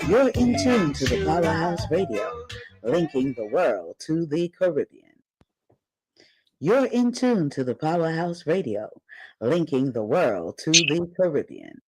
You're in tune to the Powerhouse Radio, linking the world to the Caribbean. You're in tune to the Powerhouse Radio, linking the world to the Caribbean.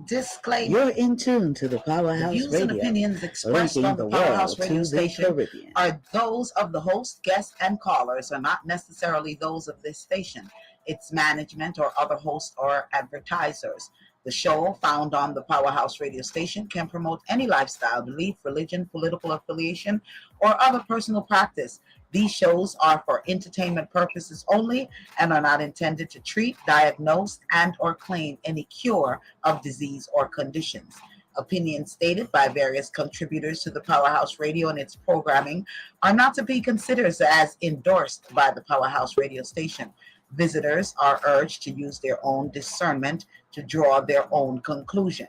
Disclaimer. You're in tune to the Powerhouse The views Radio, and opinions expressed on the Powerhouse Radio station are those of the host, guests, and callers, are not necessarily those of this station, its management, or other hosts or advertisers. The show, found on the Powerhouse Radio station, can promote any lifestyle, belief, religion, political affiliation, or other personal practice. These shows are for entertainment purposes only and are not intended to treat, diagnose, and or claim any cure of disease or conditions. Opinions stated by various contributors to the Powerhouse Radio and its programming are not to be considered as endorsed by the Powerhouse Radio station. Visitors are urged to use their own discernment to draw their own conclusion.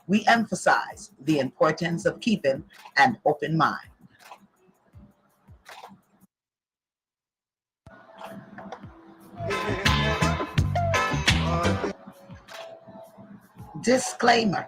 We emphasize the importance of keeping an open mind. Disclaimer.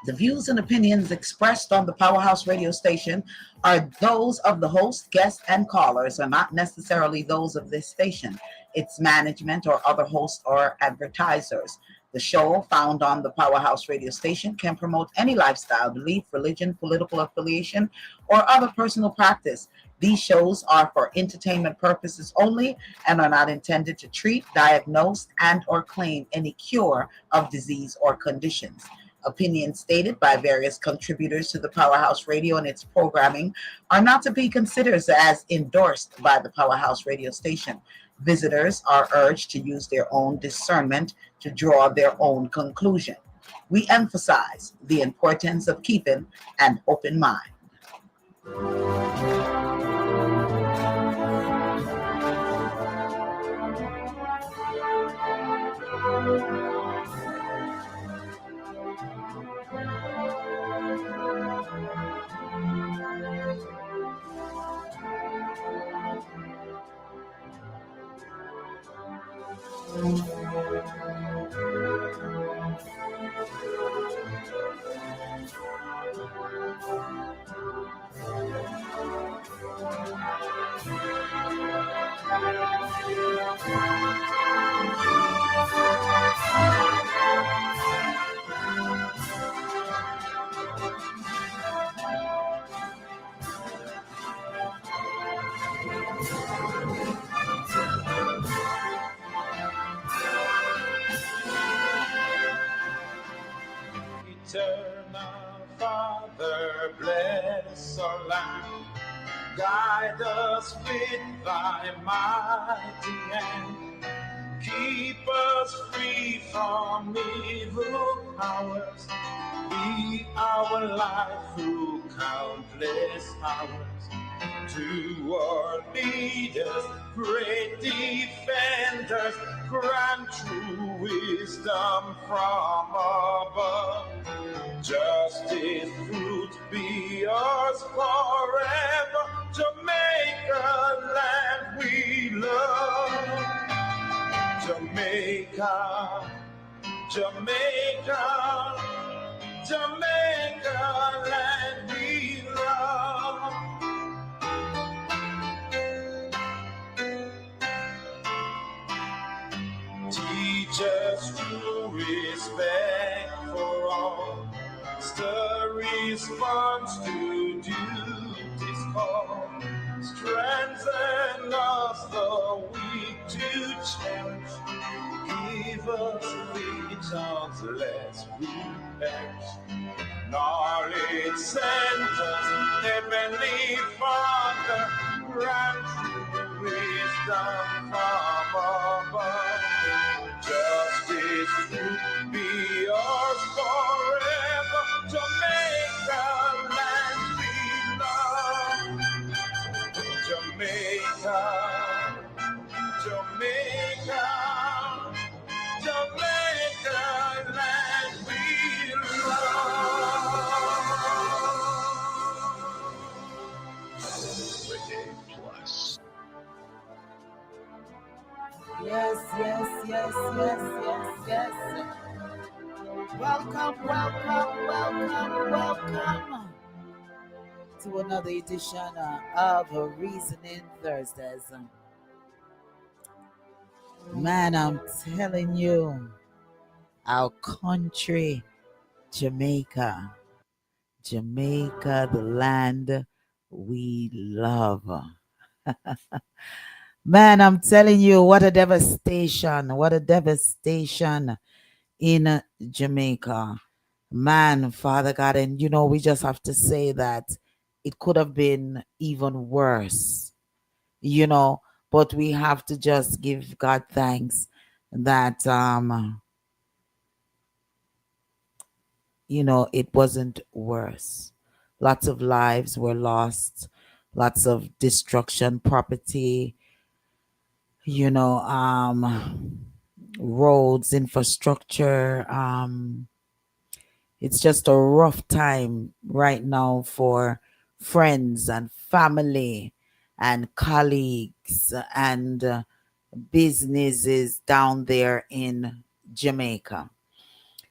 The views and opinions expressed on the Powerhouse Radio station are those of the host, guests, and callers, are not necessarily those of this station, its management, or other hosts or advertisers. The show, found on the Powerhouse Radio station, can promote any lifestyle, belief, religion, political affiliation, or other personal practice. These shows are for entertainment purposes only and are not intended to treat, diagnose, and or claim any cure of disease or conditions. Opinions stated by various contributors to the Powerhouse Radio and its programming are not to be considered as endorsed by the Powerhouse Radio station. Visitors are urged to use their own discernment to draw their own conclusion. We emphasize the importance of keeping an open mind. Eternal Father, bless our land. Guide us with thy mighty hand. Keep us free from evil powers. Be our life through countless hours. To our leaders, great defenders, grant true wisdom from above. Justice fruit be ours forever, Jamaica land we love. Jamaica, Jamaica, Jamaica land we love. Teach us true respect for all. Stir response to duty's call. Strengthen us the weak to cherish. Give us visions lest we perish. Knowledge send us, Heavenly Father, grant true wisdom from above. Justice fruit be ours forever, Jamaica land we love. Jamaica, Jamaica, Jamaica land we love. Reggae Plus. Yes, yes, yes, yes, yes, yes. Welcome, welcome, welcome, welcome to another edition of Reasoning Thursdays. Man, I'm telling you, our country, Jamaica, Jamaica, the land we love. Man, I'm telling you, what a devastation in Jamaica. Man, Father God, and we just have to say that it could have been even worse, you know, but we have to just give God thanks that it wasn't worse. Lots of lives were lost, lots of destruction, property, you know, roads, infrastructure. It's just a rough time right now for friends and family and colleagues and businesses down there in Jamaica.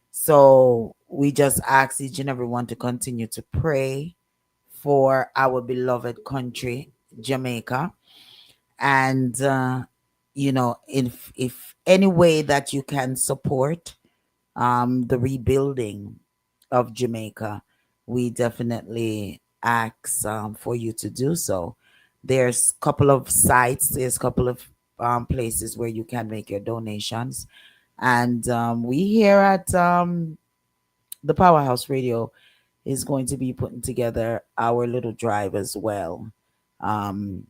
So we just ask each and everyone to continue to pray for our beloved country, Jamaica. And, if any way that you can support the rebuilding of Jamaica, we definitely ask for you to do so. There's a couple of sites, there's a couple of places where you can make your donations. And we here at the Powerhouse Radio is going to be putting together our little drive as well, um,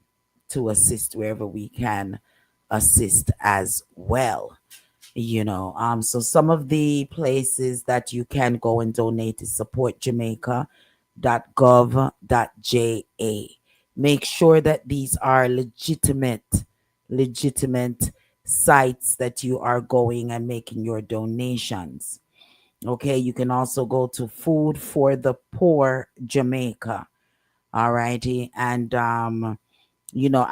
to assist wherever we can assist as well. So some of the places that you can go and donate is supportjamaica.gov.ja. Make sure that these are legitimate sites that you are going and making your donations. Okay, you can also go to Food for the Poor Jamaica. All righty. And I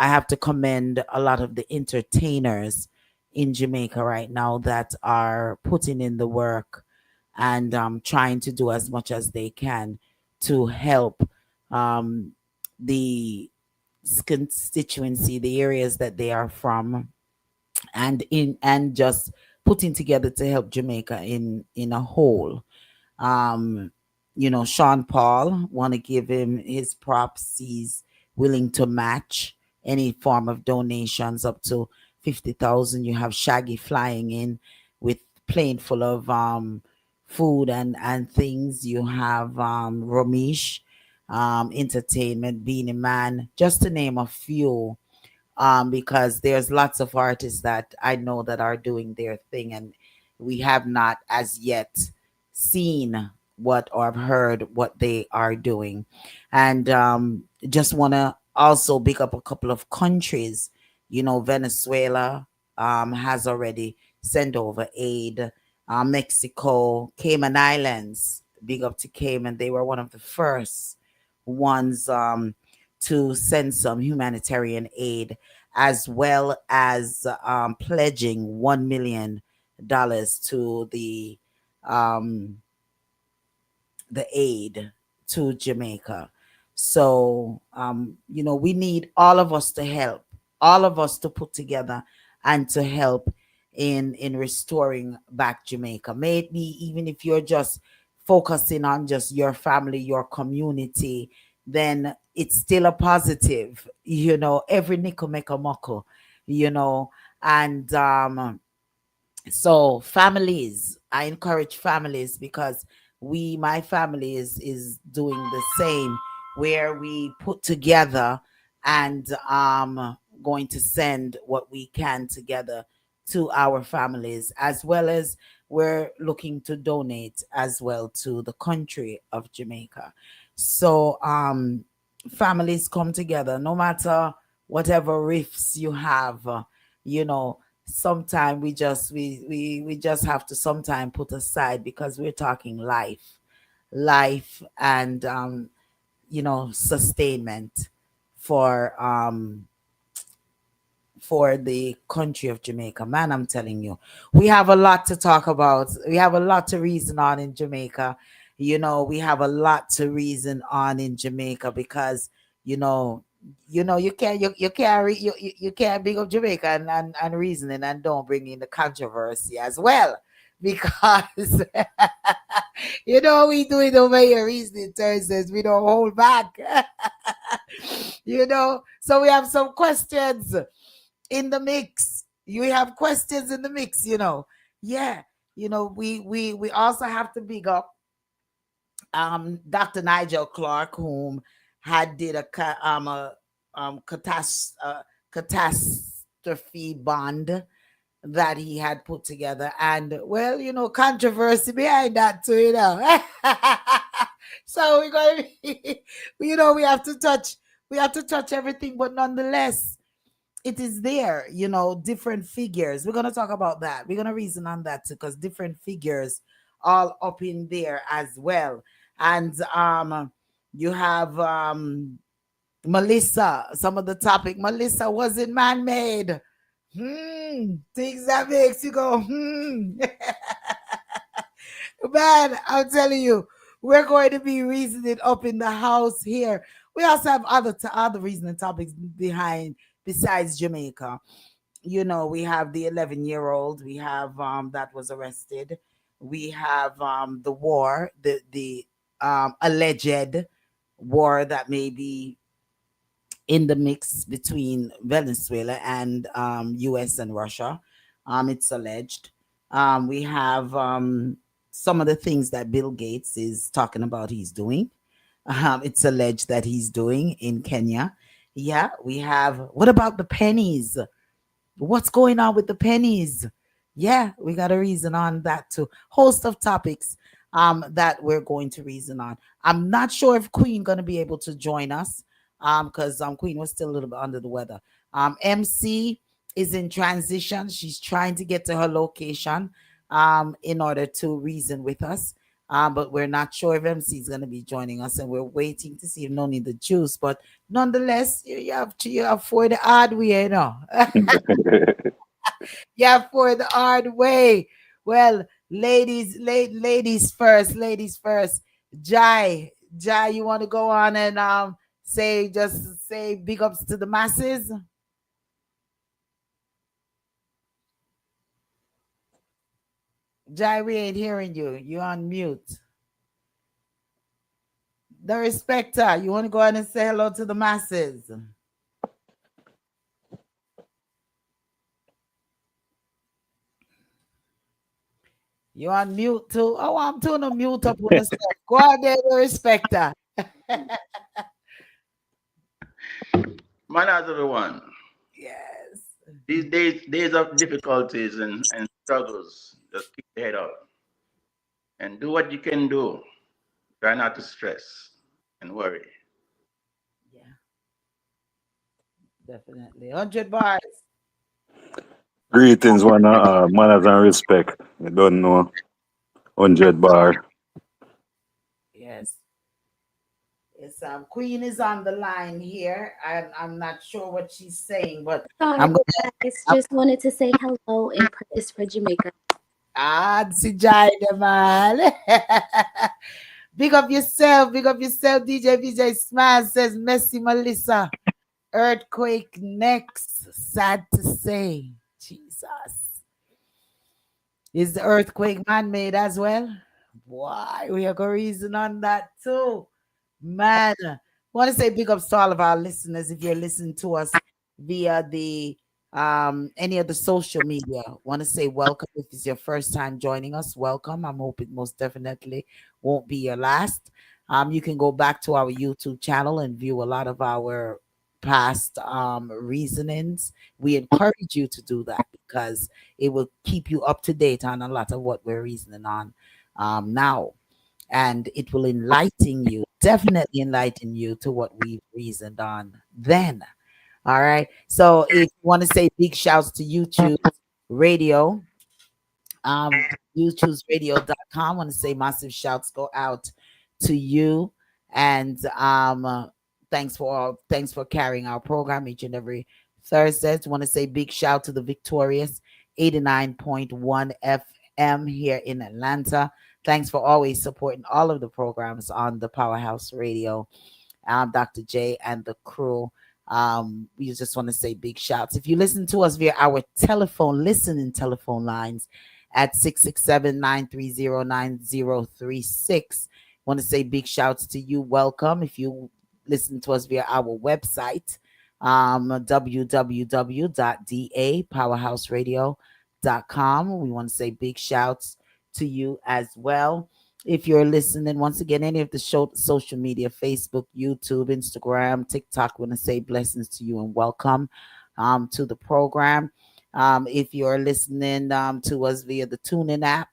have to commend a lot of the entertainers in Jamaica right now that are putting in the work and trying to do as much as they can to help um, the constituency, the areas that they are from, and just putting together to help Jamaica in a whole. um, Sean Paul, want to give him his props. He's willing to match any form of donations up to 50,000. You have Shaggy flying in with plane full of food and things. You have Romish, Entertainment, Beanie Man, just to name a few, because there's lots of artists that I know that are doing their thing, and we have not as yet seen what or heard what they are doing. And just want to also pick up a couple of countries. Venezuela has already sent over aid. Mexico, Cayman Islands, big up to Cayman. They were one of the first ones to send some humanitarian aid, as well as pledging $1 million to um, the aid to Jamaica. So, we need all of us to help, all of us to put together and to help in restoring back Jamaica. May it be even if you're just focusing on just your family, your community, then it's still a positive. Every nickel make a muckle, and so families, I encourage families, because my family is doing the same, where we put together and going to send what we can together to our families, as well as we're looking to donate as well to the country of Jamaica. So families, come together, no matter whatever rifts you have. You know Sometime we just have to sometime put aside, because we're talking life and sustainment for for the country of Jamaica. Man, I'm telling you, we have a lot to talk about. We have a lot to reason on in Jamaica. We have a lot to reason on in Jamaica because, you know, you can't big up Jamaica and reasoning and don't bring in the controversy as well. Because we do it over here, reasoning Thursdays. We don't hold back. So we have some questions in the mix. You have questions in the mix. Yeah. We also have to big up Dr. Nigel Clark, whom had did catastrophe bond that he had put together, and well, controversy behind that too. So we're going to be, we have to touch everything, but nonetheless it is there, different figures. We're going to talk about that. We're going to reason on that too, because different figures all up in there as well. And you have Melissa. Some of the topic, Melissa, was it man-made? Things that makes you go man, I'm telling you, we're going to be reasoning up in the house here. We also have other reasoning topics behind besides Jamaica. We have the 11-year-old. We have that was arrested. We have the war, the alleged war that may be in the mix between Venezuela and U.S. and Russia. It's alleged. We have some of the things that Bill Gates is talking about he's doing. It's alleged that he's doing in Kenya. Yeah, we have. What about the pennies? What's going on with the pennies? Yeah, we got a reason on that too. Host of topics that we're going to reason on. I'm not sure if Queen gonna be able to join us because Queen was still a little bit under the weather. MC is in transition. She's trying to get to her location in order to reason with us. But we're not sure if MC is going to be joining us, and we're waiting to see if Noni the juice. But nonetheless, you have for the hard way. Yeah, for the hard way. Well, ladies first, ladies first. Jai, you want to go on and say big ups to the masses? Jai, we ain't hearing you. You're on mute. Darespecta, you want to go on and say hello to the masses? You on mute too? Oh, I'm trying to mute up on the stuff. Go out there, Darespecta. Manners, everyone. Yes. These days of difficulties and struggles, just keep your head up and do what you can do. Try not to stress and worry. Yeah, definitely. 100 bars. Greetings, manners and respect. You don't know 100 bar. Yes. Yes, Queen is on the line here. I'm not sure what she's saying, but Sorry, I'm going guys. Just wanted to say hello and prayers for Jamaica. si Jai man. Big up yourself, DJ VJ Smile says Messi Melissa. Earthquake next. Sad to say. Jesus. Is the earthquake man-made as well? Why? We have a reason on that too. Man, want to say big ups to all of our listeners. If you're listening to us via the any of the social media, want to say welcome. If it's your first time joining us, welcome. I'm hoping most definitely won't be your last. You can go back to our YouTube channel and view a lot of our past reasonings. We encourage you to do that because it will keep you up to date on a lot of what we're reasoning on now, and it will enlighten you, definitely enlighten you to what we've reasoned on then. All right. So if you want to say big shouts to YouTube radio, YouTubesradio.com, want to say massive shouts go out to you, and thanks for carrying our program each and every Thursdays. Want to say big shout to the Victorious 89.1 FM here in Atlanta. Thanks for always supporting all of the programs on the Powerhouse Radio. Dr. J and the crew. We just want to say big shouts. If you listen to us via our listening telephone lines at 667-930-9036. Want to say big shouts to you. Welcome. If you listen to us via our website, www.dapowerhouseradio.com. We want to say big shouts to you as well. If you're listening, once again, any of the social media, Facebook, YouTube, Instagram, TikTok, want to say blessings to you and welcome to the program. If you're listening to us via the TuneIn app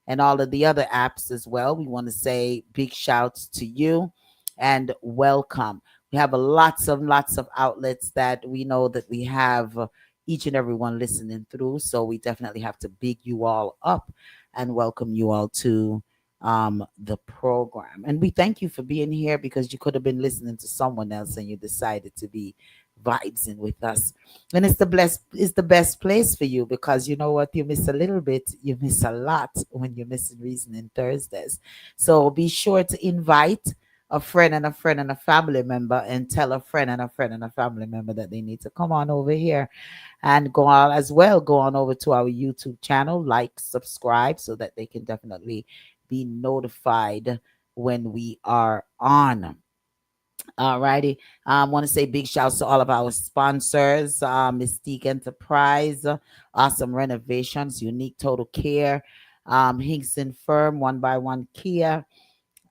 and all of the other apps as well, we want to say big shouts to you and welcome. We have lots of outlets that we know that we have each and every one listening through. So we definitely have to big you all up and welcome you all to the program. And we thank you for being here because you could have been listening to someone else and you decided to be vibes in with us. And it's the best place for you because you know what, you miss a little bit, you miss a lot when you're missing Reasoning Thursdays. So be sure to invite a friend and a friend and a family member and tell a friend and a friend and a family member that they need to come on over here and go on as well. Go on over to our YouTube channel, like, subscribe so that they can definitely be notified when we are on. All righty. Want to say big shouts to all of our sponsors, Mystique Enterprise, Awesome Renovations, Unique Total Care, Hinkson Firm, One by One Kia,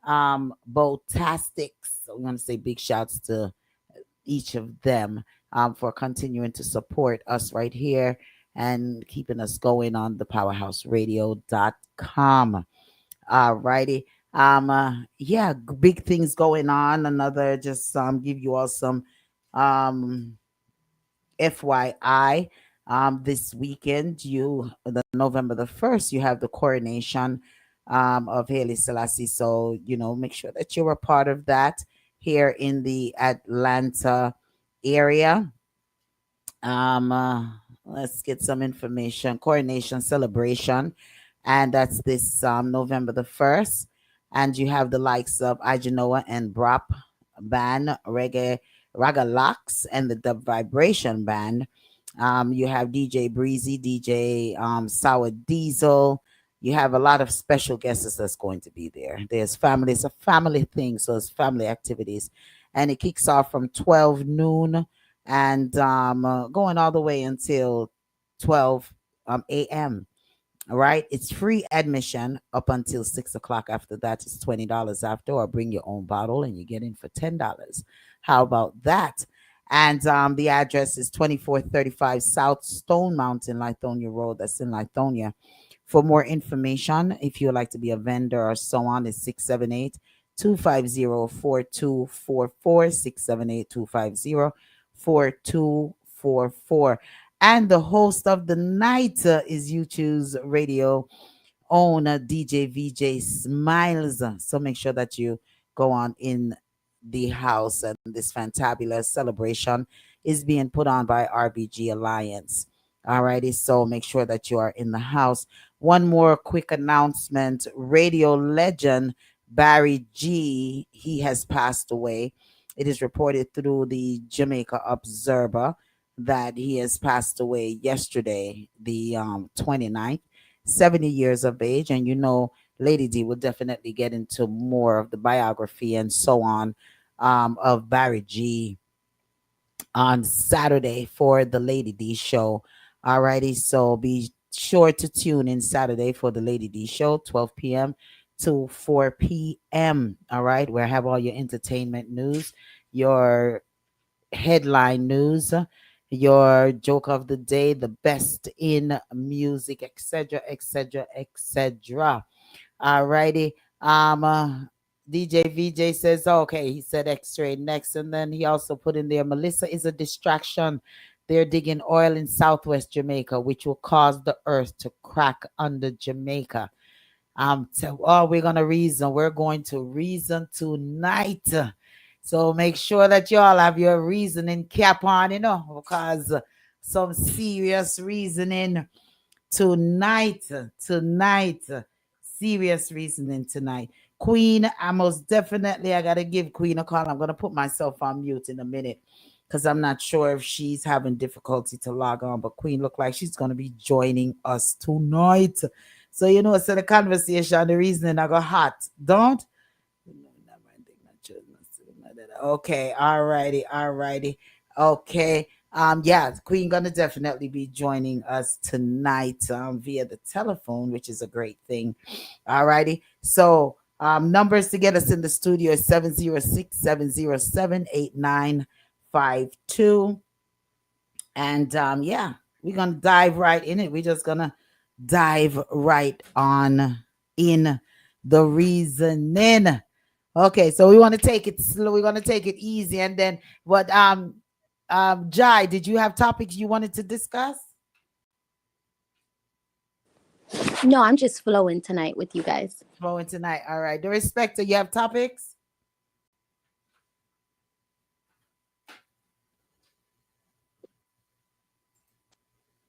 Botastics. So we want to say big shouts to each of them for continuing to support us right here and keeping us going on the powerhouseradio.com. All righty. Yeah, big things going on. Another just give you all some um FYI. This weekend, the November the 1st, you have the coronation of Haile Selassie. So, make sure that you're a part of that here in the Atlanta area. Let's get some information. Coronation celebration, and that's this November the 1st. And you have the likes of Ajanoa and Brop Band, Reggae Raga Locks, and the Dub Vibration Band. You have DJ Breezy, DJ Sour Diesel. You have a lot of special guests that's going to be there. There's family, it's a family thing, so it's family activities. And it kicks off from 12 noon and going all the way until 12 a.m. All right, it's free admission up until 6 o'clock. After that, it's $20 after, or bring your own bottle and you get in for $10. How about that? And the address is 2435 South Stone Mountain, Lithonia Road. That's in Lithonia. For more information, if you would like to be a vendor or so on, it's 678-250-4244, 678-250-4244. And the host of the night is You Choose Radio own DJ VJ Smiles. So make sure that you go on in the house. And this fantabulous celebration is being put on by RBG Alliance. All righty. So make sure that you are in the house. One more quick announcement. Radio legend Barry G, he has passed away. It is reported through the Jamaica Observer that he has passed away yesterday, the 29th. 70 years of age. And Lady D will definitely get into more of the biography and so on of Barry G on Saturday for the Lady D show. Alrighty, so be sure to tune in Saturday for the Lady D show, 12 p.m. to 4 p.m. All right, where I have all your entertainment news, your headline news, your joke of the day, the best in music, etc., etc., etc. All righty. DJ VJ says, okay, he said X-ray next. And then he also put in there, Melissa is a distraction. They're digging oil in Southwest Jamaica, which will cause the earth to crack under Jamaica. So, we're going to reason. We're going to reason tonight. So make sure that you all have your reasoning cap on, because some serious reasoning tonight. Tonight. Serious reasoning tonight. Queen, I gotta give Queen a call. I'm gonna put myself on mute in a minute because I'm not sure if she's having difficulty to log on. But Queen look like she's gonna be joining us tonight. So so the conversation, the reasoning I got hot. Don't Okay, all righty, all righty. Okay. Yeah, Queen gonna definitely be joining us tonight via the telephone, which is a great thing. All righty. So numbers to get us in the studio is 706-707-8952. And yeah, we're gonna dive right in it. We're just gonna dive right on in the reasoning. Okay, so we want to take it slow. We're gonna take it easy, and then what? Jai, did you have topics you wanted to discuss? No, I'm just flowing tonight with you guys. Flowing tonight. All right. Darespecta, you have topics?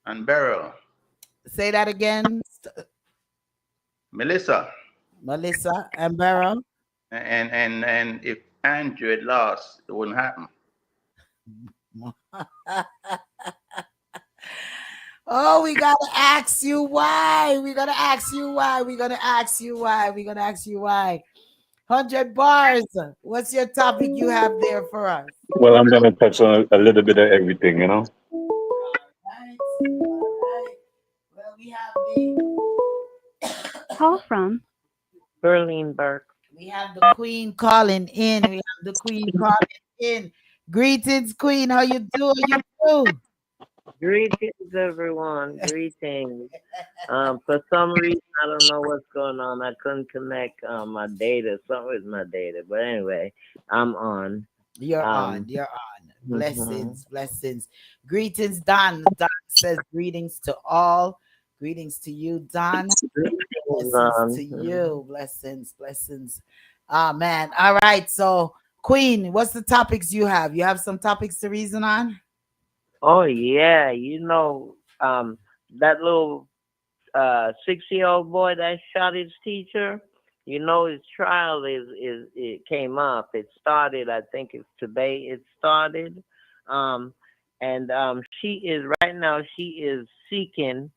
And Beryl. Say that again. Melissa. Melissa and Beryl. And if Andrew had lost, it wouldn't happen. Oh, we gotta ask you why. We're gonna ask you why. We're gonna ask you why. We're gonna ask you why. 100 bars. What's your topic you have there for us? Well, I'm gonna touch on a little bit of everything, you know. All right. Well, we have the Call from Berlin Burke. we have the Queen calling in. We have the Queen calling in. Greetings, Queen. How you do? How you do? Greetings, everyone. Greetings. For some reason, I don't know what's going on. I couldn't connect my data. Something with my data. But anyway, I'm on. You're on. You're on. Blessings, blessings. Greetings, Don. Don says greetings to all. Greetings to you, Don. Blessings to you. Blessings, blessings. Man. All right. So, Queen, what's the topics you have? You have some topics to reason on? Oh yeah, that little 6-year-old boy that shot his teacher. His trial is it came up. It started. I think it's today. It started. And she is right now. She is seeking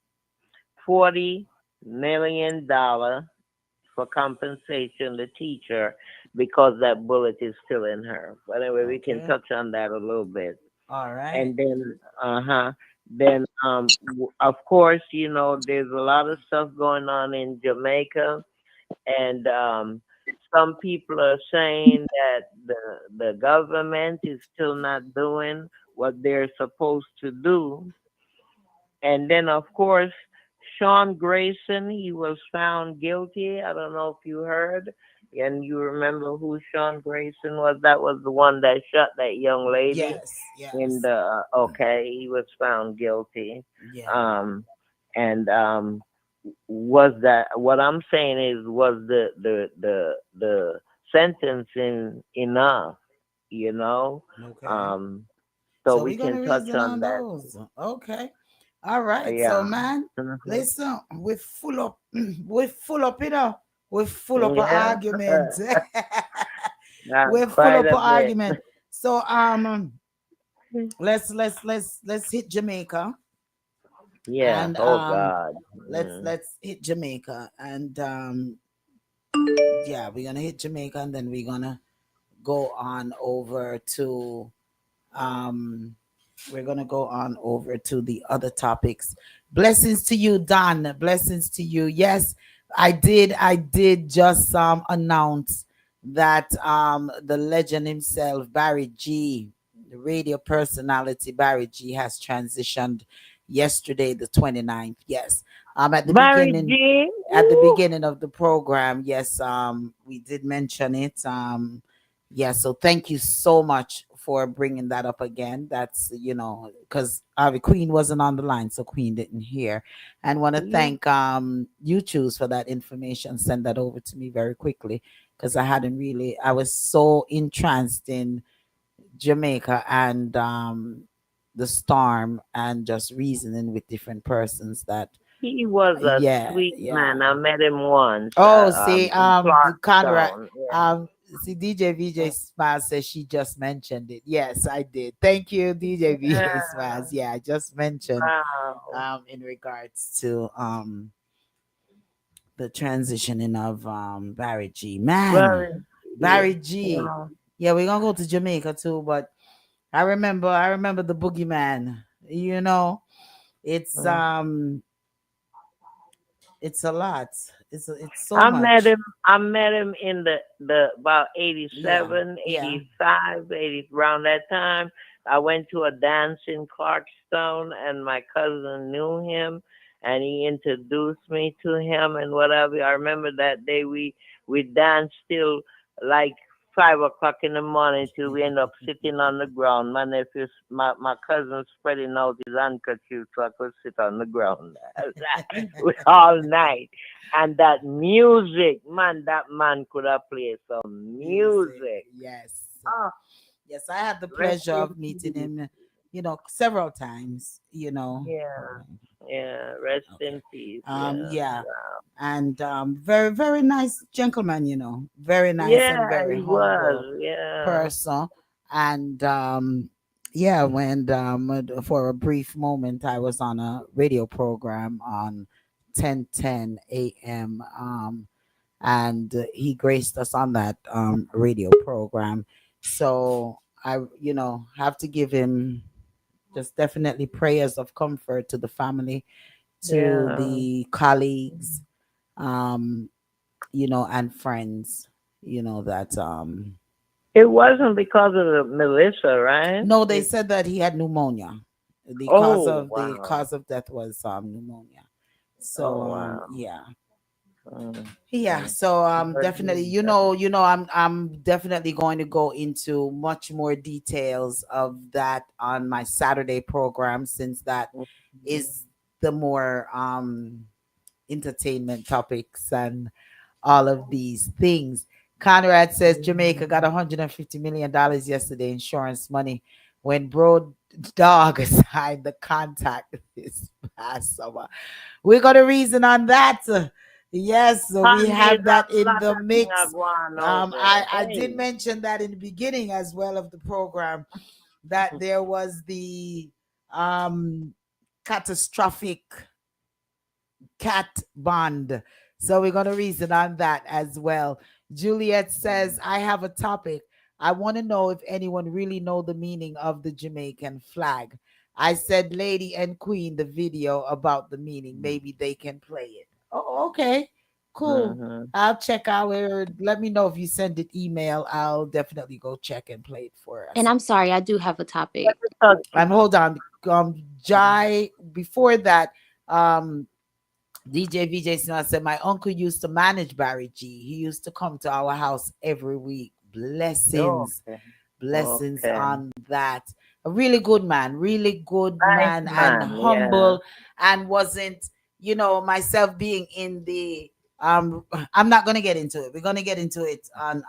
$40 million for compensation. The teacher, because that bullet is still in her. But anyway, we can touch on that a little bit. All right. And then of course, there's a lot of stuff going on in Jamaica, and some people are saying that the government is still not doing what they're supposed to do. And then of course, Sean Grayson, he was found guilty. I don't know if you heard. And you remember who Sean Grayson was? That was the one that shot that young lady. Yes. In the he was found guilty. Yeah. And was that what I'm saying is was the sentencing enough? Okay. So we can touch on that. Those. Okay. All right. So man, listen, we're full up, we're full up of arguments. We're full up of argument. So let's hit Jamaica. Yeah. And God. let's hit Jamaica. And yeah, we're gonna hit Jamaica, and then we're gonna go on over to we're gonna go on over to the other topics. Blessings to you, Don. Blessings to you. Yes, I did just announce that the legend himself, Barry G, the radio personality Barry G, has transitioned yesterday, the 29th. Yes. At the Barry beginning G. At the beginning of the program, yes, we did mention it. Yeah, so thank you so much for bringing that up again. That's because Queen wasn't on the line, so Queen didn't hear. And want to thank you choose for that information. Send that over to me very quickly. because I was so entranced in Jamaica and the storm and just reasoning with different persons that He was a yeah, sweet yeah. man. I met him once Oh, see, in Conrad, Clarkstown. Yeah. see, DJ VJ Smaz says she just mentioned it. Yes, I did. Thank you, DJ VJ Smaz. Yeah, I just mentioned Wow. in regards to the transitioning of Barry G. Man, Well, yeah, Barry you G. know, Yeah, we're gonna go to Jamaica too, but I remember the boogeyman. You know, it's mm. um it's a lot. It's so I met much. him. I met him in the about Yeah, 87, yeah. 85, 80 around that time. I went to a dance in Clarkstown, and my cousin knew him, and he introduced me to him and whatever. I remember that day we danced till like 5 o'clock in the morning till we end up sitting on the ground. My nephew, my cousin spreading out his handkerchief so I could sit on the ground all night. And that music, man, that man could have played some Music. music. Yes. Oh, Yes, I had the rest pleasure in of meeting peace. him, several times, Yeah, yeah, rest Okay. in peace. Yeah, Yeah. wow. And very, very nice gentleman, very nice and Yeah, very he humble was. Yeah. person. And yeah, when for a brief moment I was on a radio program on 10:10 a.m. And he graced us on that radio program. So I, have to give him just definitely prayers of comfort to the family, to Yeah. the colleagues, um, and friends, that It wasn't because of the Melissa, right? no, they said that he had pneumonia. Oh, The wow. cause of death was pneumonia. So Oh, wow. yeah. Mm, Yeah, mm. so But definitely, that- I'm definitely going to go into much more details of that on my Saturday program, since that mhm. is the more entertainment topics and all of these things. Conrad says Jamaica got $150 million yesterday insurance money when Bro Dog signed the contract this past summer. We got a reason on that. Yes, so we Honey, have that that in lot the of thing are mix. going over I there. did mention that in the beginning as well of the program, that Hey. there was the um catastrophic cat bond. So we're going to reason on that as well. Juliet says, I have a topic. I want to know if anyone really know the meaning of the Jamaican flag. I said lady and queen the video about the meaning. Maybe they can play it. Oh, okay. Cool. Mhm. I'll check our let me know if you send it email. I'll definitely go check and play it for And us. I'm sorry, I do have a topic. And hold on. Jai, before that, DJ VJ Snow said, my uncle used to manage Barry G. He used to come to our house every week. Blessings, Okay. blessings Okay. on that. A really good Nice man, and man. Yeah. humble, and wasn't, myself being in the I'm not gonna get into it. We're gonna get into it on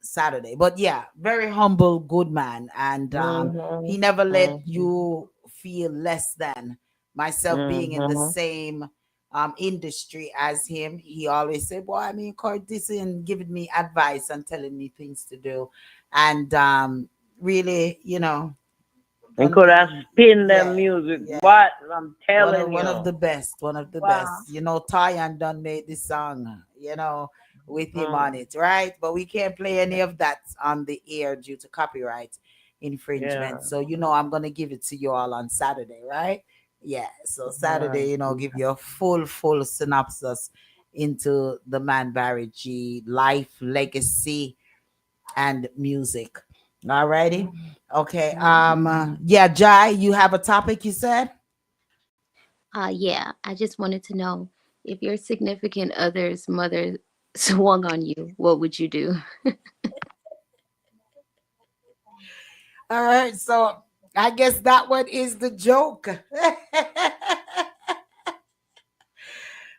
Saturday. But yeah, very humble, good man, and he Mhm. never let Mhm. you feel less than. Myself being in the Mhm. same industry as him, he always said, "Boy, I mean, Curtis, and giving me advice and telling me things to do," and really, And could I spin the yeah, music? yeah, What I'm telling one of you. the best, one of the Wow. best. Tyan done made this song, with him on Mm. it, right? But we can't play any of that on the air due to copyright Yeah. infringement. So I'm gonna give it to you all on Saturday, right? Yeah. So Right. Saturday, give you a full synopsis into the man Barry G life, legacy, and music. All righty. Okay. Yeah, Jai, you have a topic you said? Yeah, I just wanted to know if your significant other's mother swung on you, what would you do? All right, so I guess that one is the joke.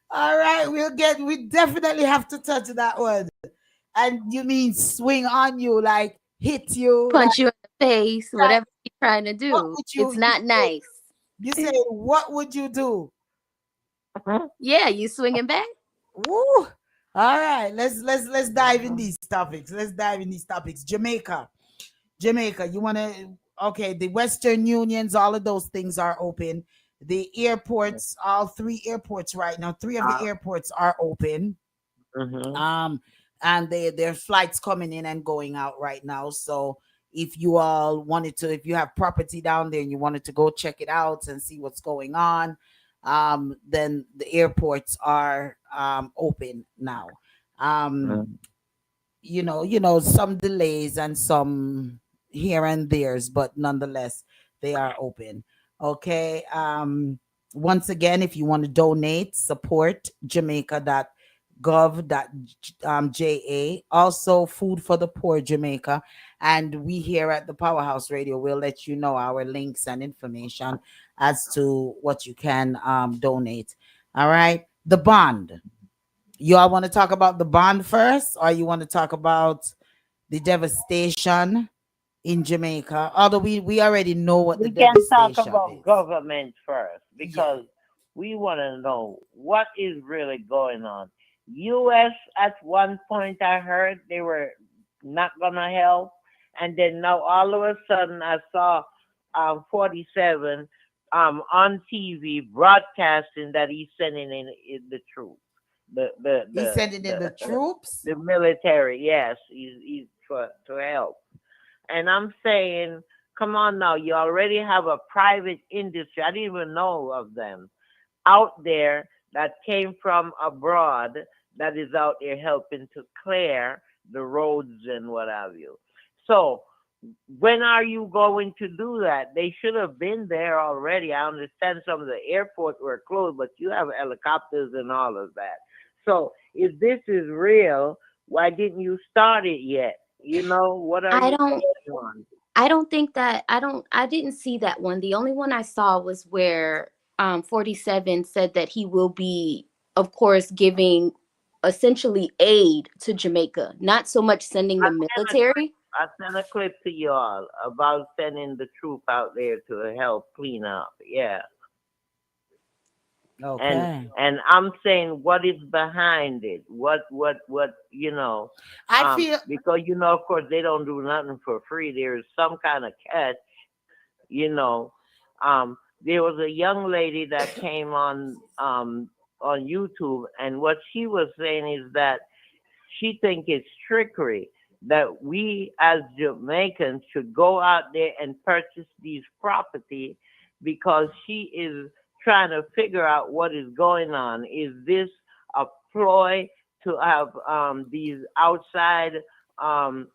All right, we definitely have to touch that one. And you mean swing on you, like hit you, like, Punch you in the face, like whatever you're trying to what do. would It's you not say? nice. You say what would you do? Yeah, you swinging back? Woo! All right, let's dive in these topics. Let's dive in these topics. Jamaica, you want to? Okay, the Western Unions, all of those things are open. The airports, all three airports right now, three of the Uh, airports are open. mhm. Um, and their flights coming in and going out right now. So if you all wanted to, if you have property down there and you wanted to go check it out and see what's going on, then the airports are open now. Um, Mhm. some delays and some here and there's, but nonetheless, they are open. Okay. Once again, if you want to donate, support jamaica.gov.ja. Also, Food for the Poor Jamaica. And we here at the Powerhouse Radio will let you know our links and information as to what you can donate. All right. The bond. You all want to talk about the bond first, or you want to talk about the devastation in Jamaica? Although we already know what the We can talk devastation about is. government first Yeah. because we want to know what is really going on. U.S. at one point I heard they were not gonna help, and then now all of a sudden I saw 47 on TV broadcasting that he's sending in the troops, the the He's the sending in the the, troops. the military. Yes, he's to help. And I'm saying, come on now, you already have a private industry. I didn't even know of them out there that came from abroad that is out there helping to clear the roads and what have you. So when are you going to do that? They should have been there already. I understand some of the airports were closed, but you have helicopters and all of that. So if this is real, why didn't you start it yet? What are I you don't waiting on? I don't think that I didn't see that one. The only one I saw was where 47 said that he will be, of course, giving essentially aid to Jamaica, not so much sending I the sent a military. I sent a clip to y'all about sending the troop out there to help clean up. Yeah. and Okay. and I'm saying what is behind it. What I feel because of course they don't do nothing for free. There's some kind of catch, you know. There was a young lady that came on YouTube, and what she was saying is that she think it's trickery that we as Jamaicans should go out there and purchase these property because she is trying to figure out what is going on. Is this a ploy to have these outside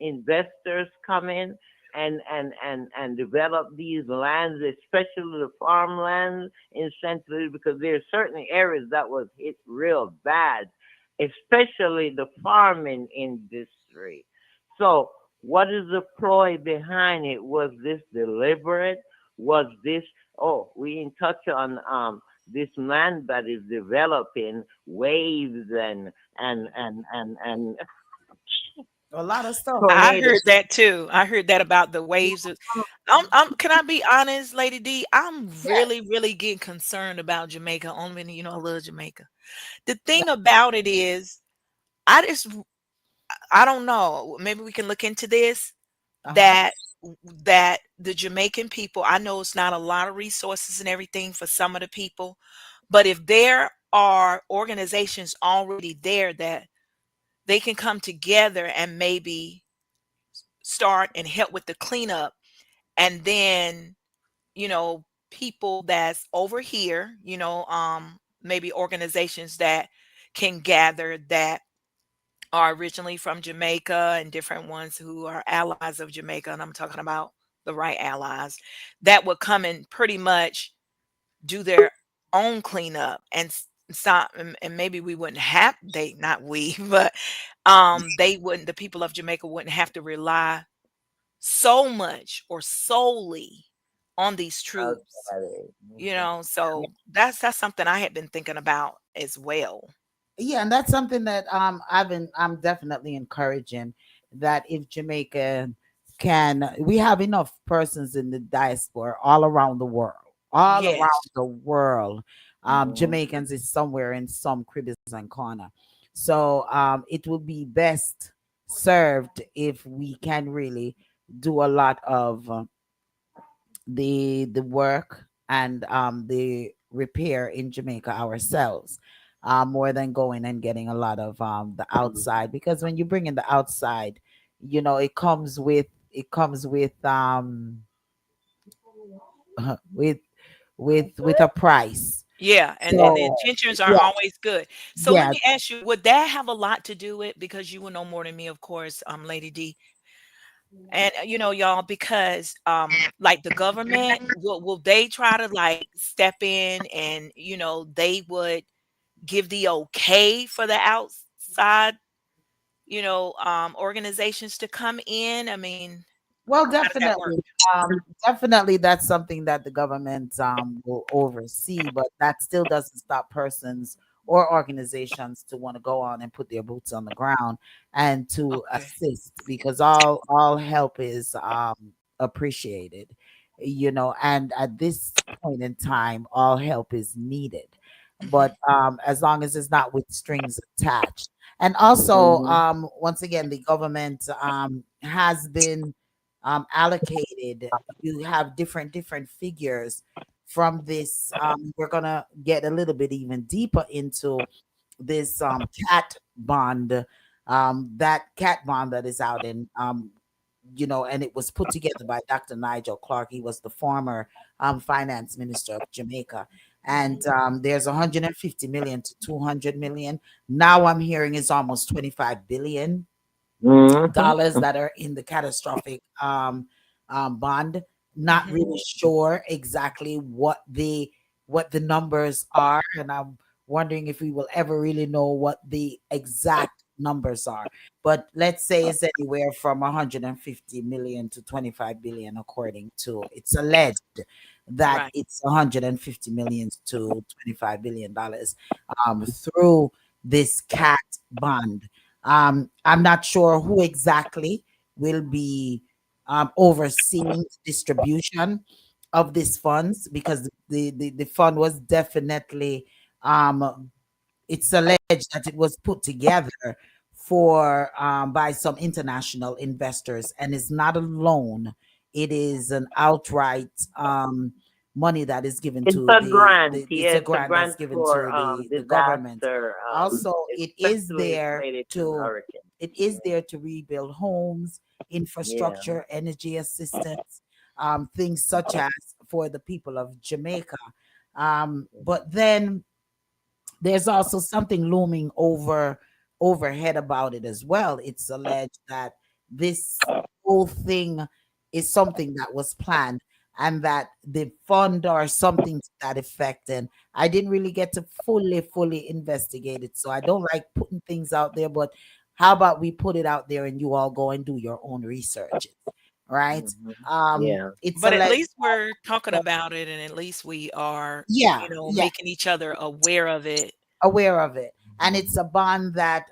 investors come in and develop these lands, especially the farmlands in Central, because there are certain areas that was hit real bad, especially the farming industry. So, what is the ploy behind it? Was this deliberate? Was this, oh, we in touch on this land that is developing waves and a lot of stuff. I tornadoes. heard that too. I heard that about the waves. Can I be honest, Lady D? I'm Yeah. really, really getting concerned about Jamaica. Only I love Jamaica. The thing about it is, I just, I don't know. Maybe we can look into this. Uh-huh. That that the Jamaican people, I know it's not a lot of resources and everything for some of the people, but if there are organizations already there that they can come together and maybe start and help with the cleanup, and then people that's over here, maybe organizations that can gather that are originally from Jamaica and different ones who are allies of Jamaica, and I'm talking about the right allies that would come and pretty much do their own cleanup and stop, and maybe we wouldn't have, they, not we, but they wouldn't, the people of Jamaica wouldn't have to rely so much or solely on these troops, Okay. you Okay. know, so that's something I had been thinking about as well. Yeah, and that's something that I'm definitely encouraging that if Jamaica can, we have enough persons in the diaspora all around the world, all around Yes. the world. Mhm. Jamaicans is somewhere in some cribs and corner, so it would be best served if we can really do a lot of the work and the repair in Jamaica ourselves, more than going and getting a lot of the outside, because when you bring in the outside, it comes with with with a price. Yeah, and the So intentions aren't yeah, always good. So let yeah. me ask you, would that have a lot to do with, because you will know more than me, of course, Lady D, and you know, y'all, because like the government will they try to like step in and you know they would give the okay for the outside, you know, organizations to come in? I mean, Well, how does that work? definitely, that's something that the government will oversee, but that still doesn't stop persons or organizations to want to go on and put their boots on the ground and to Okay. assist, because all help is appreciated, and at this point in time, all help is needed. But Hmm. as long as it's not with strings attached. And also, Mhm. once again, the government has been allocated. You have different figures from this. We're gonna get a little bit even deeper into this cat bond, that cat bond that is out in and it was put together by Dr. Nigel Clark. He was the former finance minister of Jamaica. And there's 150 million to 200 million. Now I'm hearing it's almost 25 billion Mhm. dollars that are in the catastrophic bond. Not Hmm. really sure exactly what the numbers are, and I'm wondering if we will ever really know what the exact numbers are. But let's say it's anywhere from 150 million to 25 billion, according to it's alleged that Right. it's 150 million to 25 billion dollars through this cat bond. I'm not sure who exactly will be overseeing the distribution of these funds, because the fund was definitely it's alleged that it was put together for by some international investors, and it's not a loan. It is an outright money that is given It's to a grant. it's Yeah, a it's a grant that's grant given for to the government. disaster, Also, especially related to hurricane. it is there to rebuild homes, Yeah. infrastructure, energy assistance, things such as for the people of Jamaica. But then there's also something looming overhead about it as well. It's alleged that this whole thing is something that was planned, and that the fund or something to that effect. And I didn't really get to fully investigate it, so I don't like putting things out there. But how about we put it out there and you all go and do your own research, right? Mhm. Yeah. It's But at alleged. least we're talking about it, and at least we are, Yeah, you know, yeah, making each other aware of it. aware of it. And it's a bond that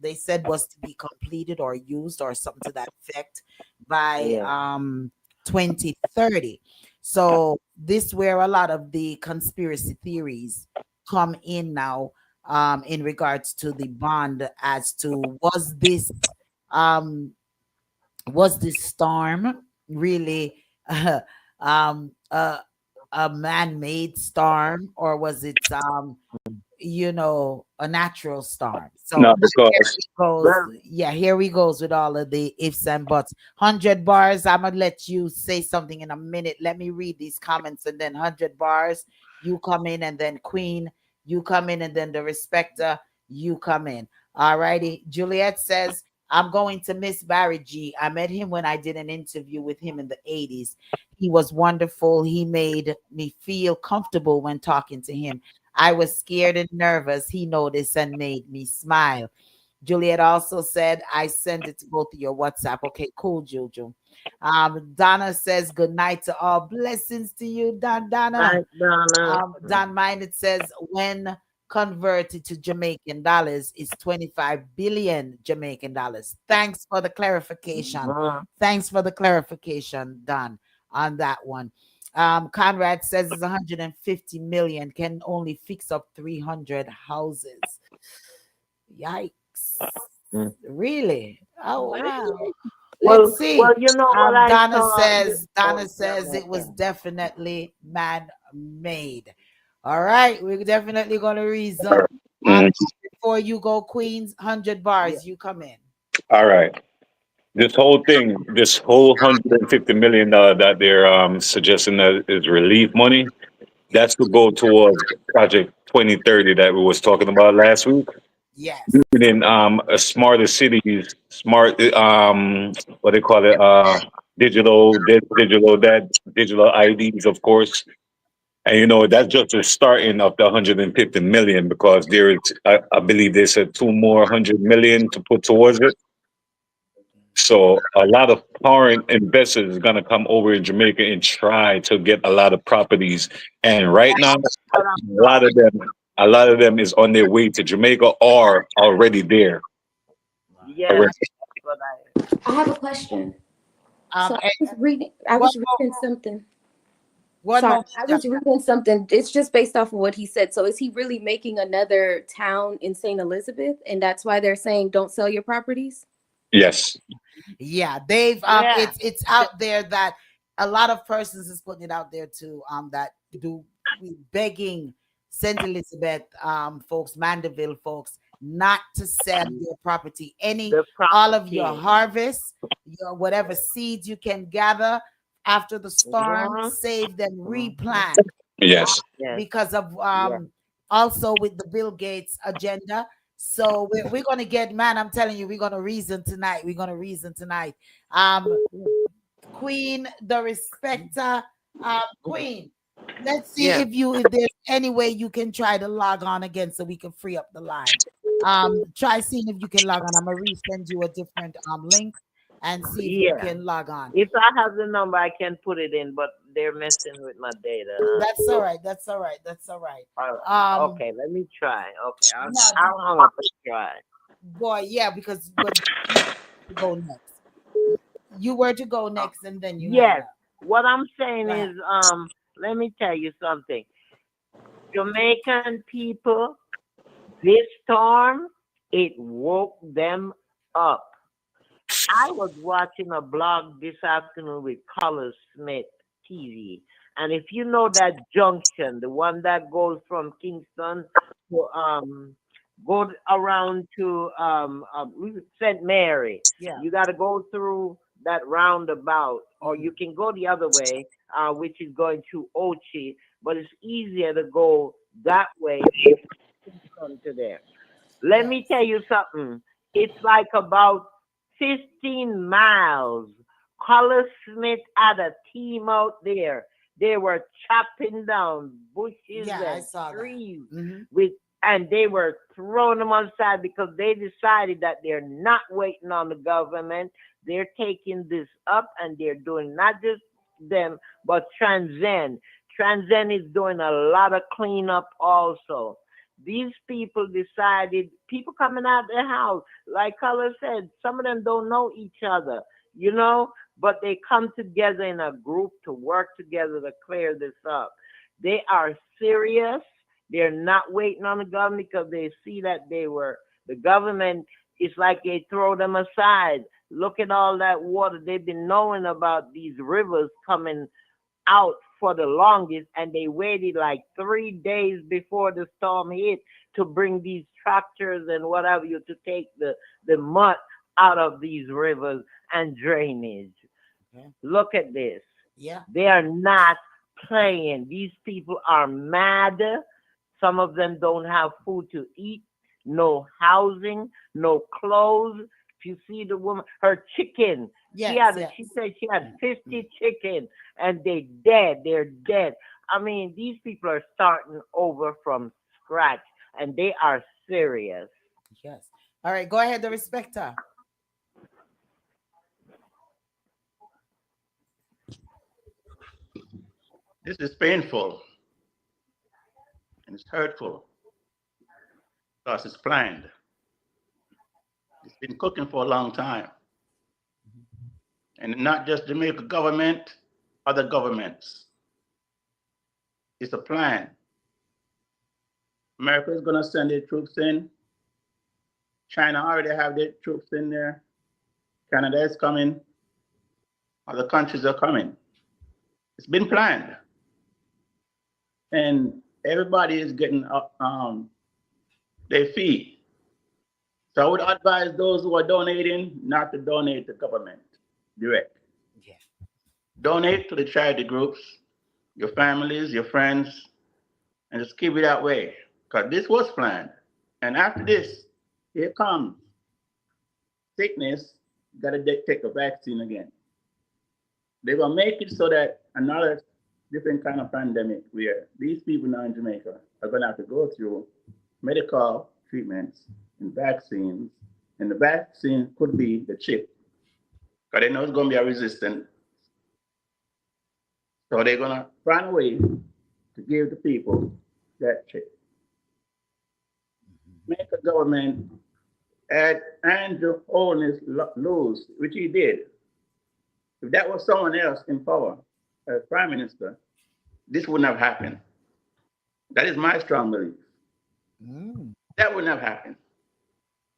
they said was to be completed or used or something to that effect by Yeah. 2030. So this where a lot of the conspiracy theories come in now, in regards to the bond, as to um was this storm really um uh, a man-made storm, or was it a natural storm? So No, here because we goes. Well, Yeah, here we goes with all of the ifs and buts. 100 bars. I'm gonna let you say something in a minute. Let me read these comments, and then 100 bars, you come in, and then Queen, you come in, and then the Respecter, you come in. All righty. Juliet says, I'm going to miss Barry G. I met him when I did an interview with him in the 80s. He was wonderful. He made me feel comfortable when talking to him. I was scared and nervous. He noticed and made me smile. Juliet also said, I sent it to both of your WhatsApp. Okay, cool, Juju. Donna says, good night to all. Blessings to you, Donna. Right, Donna. Don Minded says, when converted to Jamaican dollars is 25 billion Jamaican dollars. Thanks for the clarification. Thanks for the clarification, Don, on that one. Conrad says it's 150 million, can only fix up 300 houses. Yikes. Really? Oh, wow. Let's see. Well, you know what I Donna saw. says it was definitely man-made. All right, we're definitely going to reason. Before you go, Queens, 100 bars, you come in. All right. This whole thing, this whole $150 million that they're suggesting that is relief money, that's to go towards Project 2030 that we was talking about last week. Yes. In a smarter cities, smart what they call it, digital IDs, of course. And that's just the starting of the 150 million, because there is, I believe they said two more 100 million to put towards it. So a lot of foreign investors is gonna come over in Jamaica and try to get a lot of properties. And right now, a lot of them is on their way to Jamaica or already there. Yeah, Already. that's what I have a question. So And I was reading something. one Sorry, moment. I was reading something. It's just based off of what he said. So is he really making another town in St. Elizabeth? And that's why they're saying don't sell your properties? Yes. Yeah, they've Yeah. it's out there that a lot of persons is putting it out there too. That do begging St. Elizabeth folks, Mandeville folks, not to sell your property. All of your harvest, your whatever seeds you can gather after the storm, save them, replant. Yes. Because of also with the Bill Gates agenda. So we're gonna get, man, I'm telling you, we're gonna reason tonight. We're gonna reason tonight. Queen, the respecter, Queen. Let's see if there's any way you can try to log on again so we can free up the line. Try seeing if you can log on. I'm gonna resend you a different link and see if you can log on. If I have the number, I can put it in, but they're messing with my data. That's all right. That's all right. That's all right. Okay, let me try. Okay, I'll hang up and try. Boy, yeah, because you go next. You were to go next, and then you. Yes. What I'm saying is, let me tell you something. Jamaican people, this storm, it woke them up. I was watching a blog this afternoon with Color Smith TV. And if you know that junction, the one that goes from Kingston to go around to St. Mary, you got to go through that roundabout, or you can go the other way, which is going to Ochi, but it's easier to go that way to there. Let me tell you something. It's like about 15 miles. Color Smith had a team out there. They were chopping down bushes and trees and they were throwing them on the side because they decided that they're not waiting on the government. They're taking this up and they're doing not just them, but Transcend. Transcend is doing a lot of cleanup also. These people decided, people coming out their house, like Color said, some of them don't know each other, but they come together in a group to work together to clear this up. They are serious. They're not waiting on the government because they see that the government is like they throw them aside. Look at all that water. They've been knowing about these rivers coming out for the longest, and they waited like 3 days before the storm hit to bring these tractors and whatever you to take the mud out of these rivers and drainage. Look at this. They are not playing. These people are mad. Some of them don't have food to eat, no housing, no clothes. If you see the woman, her chicken, she said she had 50 chicken and they're dead. I mean, these people are starting over from scratch and they are serious. Yes. All right, go ahead, the respecter. This is painful and it's hurtful because it's planned. It's been cooking for a long time. And not just Jamaica government, other governments. It's a plan. America is going to send their troops in. China already have their troops in there. Canada is coming. Other countries are coming. It's been planned. And everybody is getting their fee. So I would advise those who are donating not to donate to government direct. Yeah. Donate to the charity groups, your families, your friends, and just keep it that way. Because this was planned. And after this, here comes sickness, got to take a vaccine again. They will make it so that another different kind of pandemic where these people now in Jamaica are going to have to go through medical treatments and vaccines. And the vaccine could be the chip, because they know it's going to be a resistant. So they're going to find a way to give the people that chip. Make a government had Andrew Holness lose, which he did. If that was someone else in power as prime minister, this wouldn't have happened. That is my strong belief. That wouldn't have happened.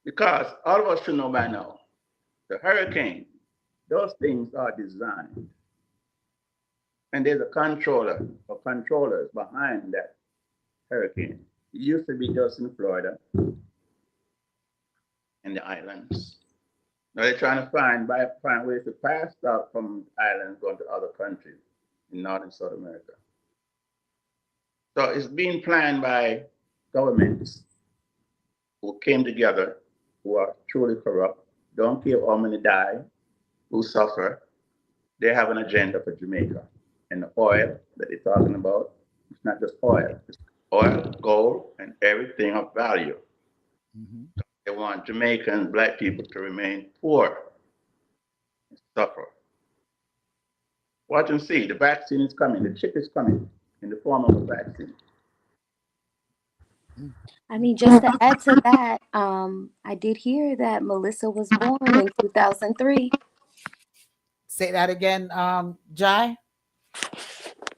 Because all of us should know by now, the hurricane, those things are designed. And there's a controller or controllers behind that hurricane. It used to be just in Florida and the islands. Now they're trying to find ways to pass stuff from islands going to other countries in North and South America. So it's being planned by governments who came together, who are truly corrupt, don't care how many die, who suffer. They have an agenda for Jamaica. And the oil that they're talking about, it's not just oil, it's oil, gold, and everything of value. They want Jamaican black people to remain poor and suffer. Watch and see, the vaccine is coming, the chip is coming in the form of a vaccine. I mean, just to add to that, I did hear that Melissa was born in 2003. Say that again, Jai.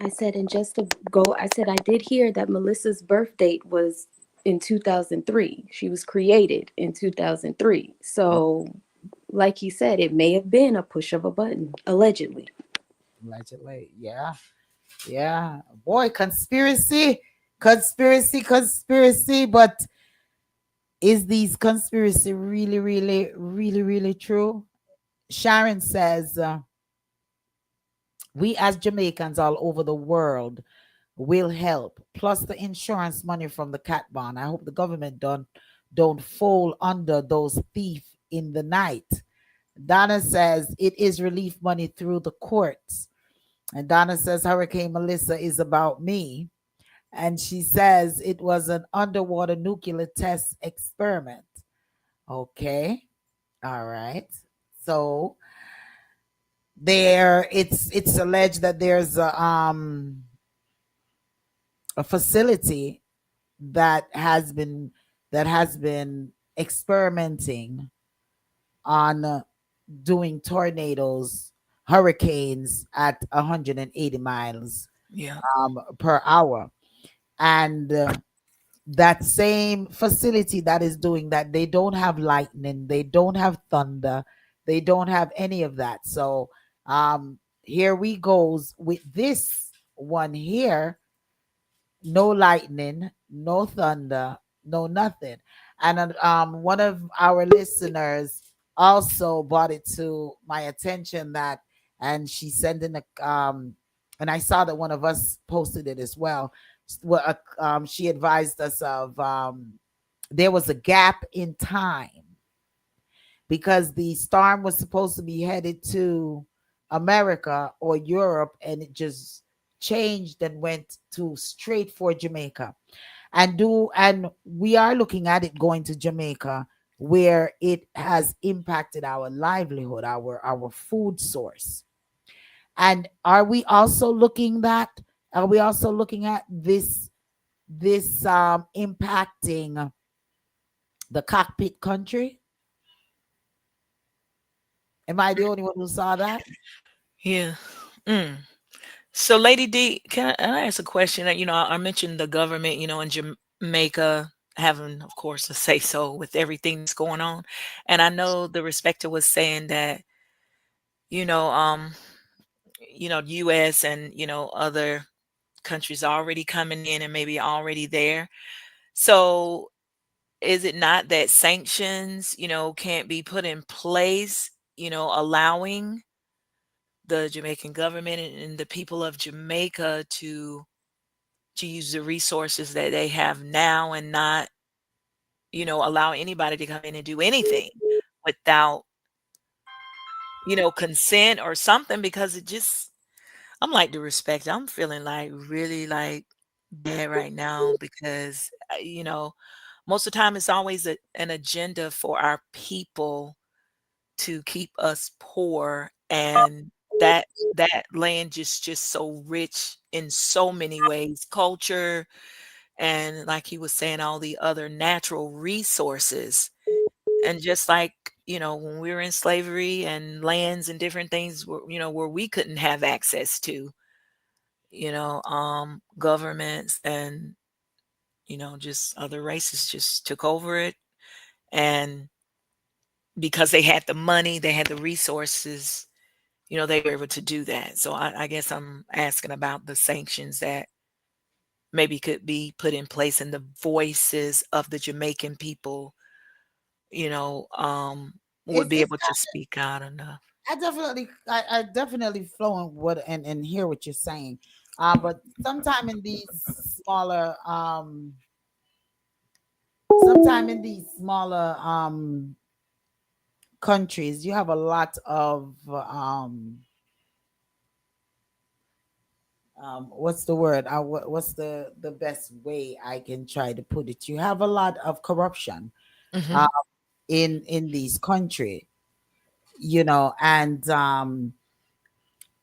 I said, and just to go, I said, I did hear that Melissa's birth date was in 2003. She was created in 2003. So, like he said, it may have been a push of a button, allegedly. Allegedly, yeah. Yeah. Boy, conspiracy. But is these conspiracy really true? Sharon says, we as Jamaicans all over the world will help, plus the insurance money from the cat bond. I hope the government don't fall under those thieves in the night. Donna says it is relief money through the courts. And Donna says Hurricane Melissa is about me. And she says it was an underwater nuclear test experiment. Okay. All right. So it's alleged that there's a facility that has been experimenting on doing tornadoes, hurricanes at 180 miles per hour. And that same facility that is doing that, they don't have lightning, they don't have thunder, they don't have any of that. So here we goes with this one here. No lightning, no thunder, no nothing. And one of our listeners also brought it to my attention that, and she sent in and I saw that one of us posted it as well. She advised us of there was a gap in time because the storm was supposed to be headed to America or Europe, and it just changed and went to straight for Jamaica. And we are looking at it going to Jamaica where it has impacted our livelihood, our food source. And are we also looking at this impacting the cockpit country? Am I the only one who saw that? Yeah. Mm. So, Lady D, can I ask a question? I mentioned the government, in Jamaica having, of course, a say so with everything that's going on. And I know the respecter was saying that, you know, um, US and, other countries already coming in and maybe already there. So, is it not that sanctions, can't be put in place, allowing the Jamaican government and the people of Jamaica to use the resources that they have now and not, allow anybody to come in and do anything without, consent or something because it just I'm like the respect. I'm feeling like really like bad right now because most of the time it's always an agenda for our people to keep us poor and that land just so rich in so many ways, culture, and like he was saying, all the other natural resources. And just like, when we were in slavery and lands and different things where we couldn't have access to, governments and, just other races just took over it. And because they had the money, they had the resources, they were able to do that. So I guess I'm asking about the sanctions that maybe could be put in place and the voices of the Jamaican people, you know, um, would be It's able to speak out enough. I definitely flow in what and hear what you're saying. But sometime in these smaller countries, you have a lot of what's the word? What's the best way I can try to put it? You have a lot of corruption Mhm. uh, in these country, and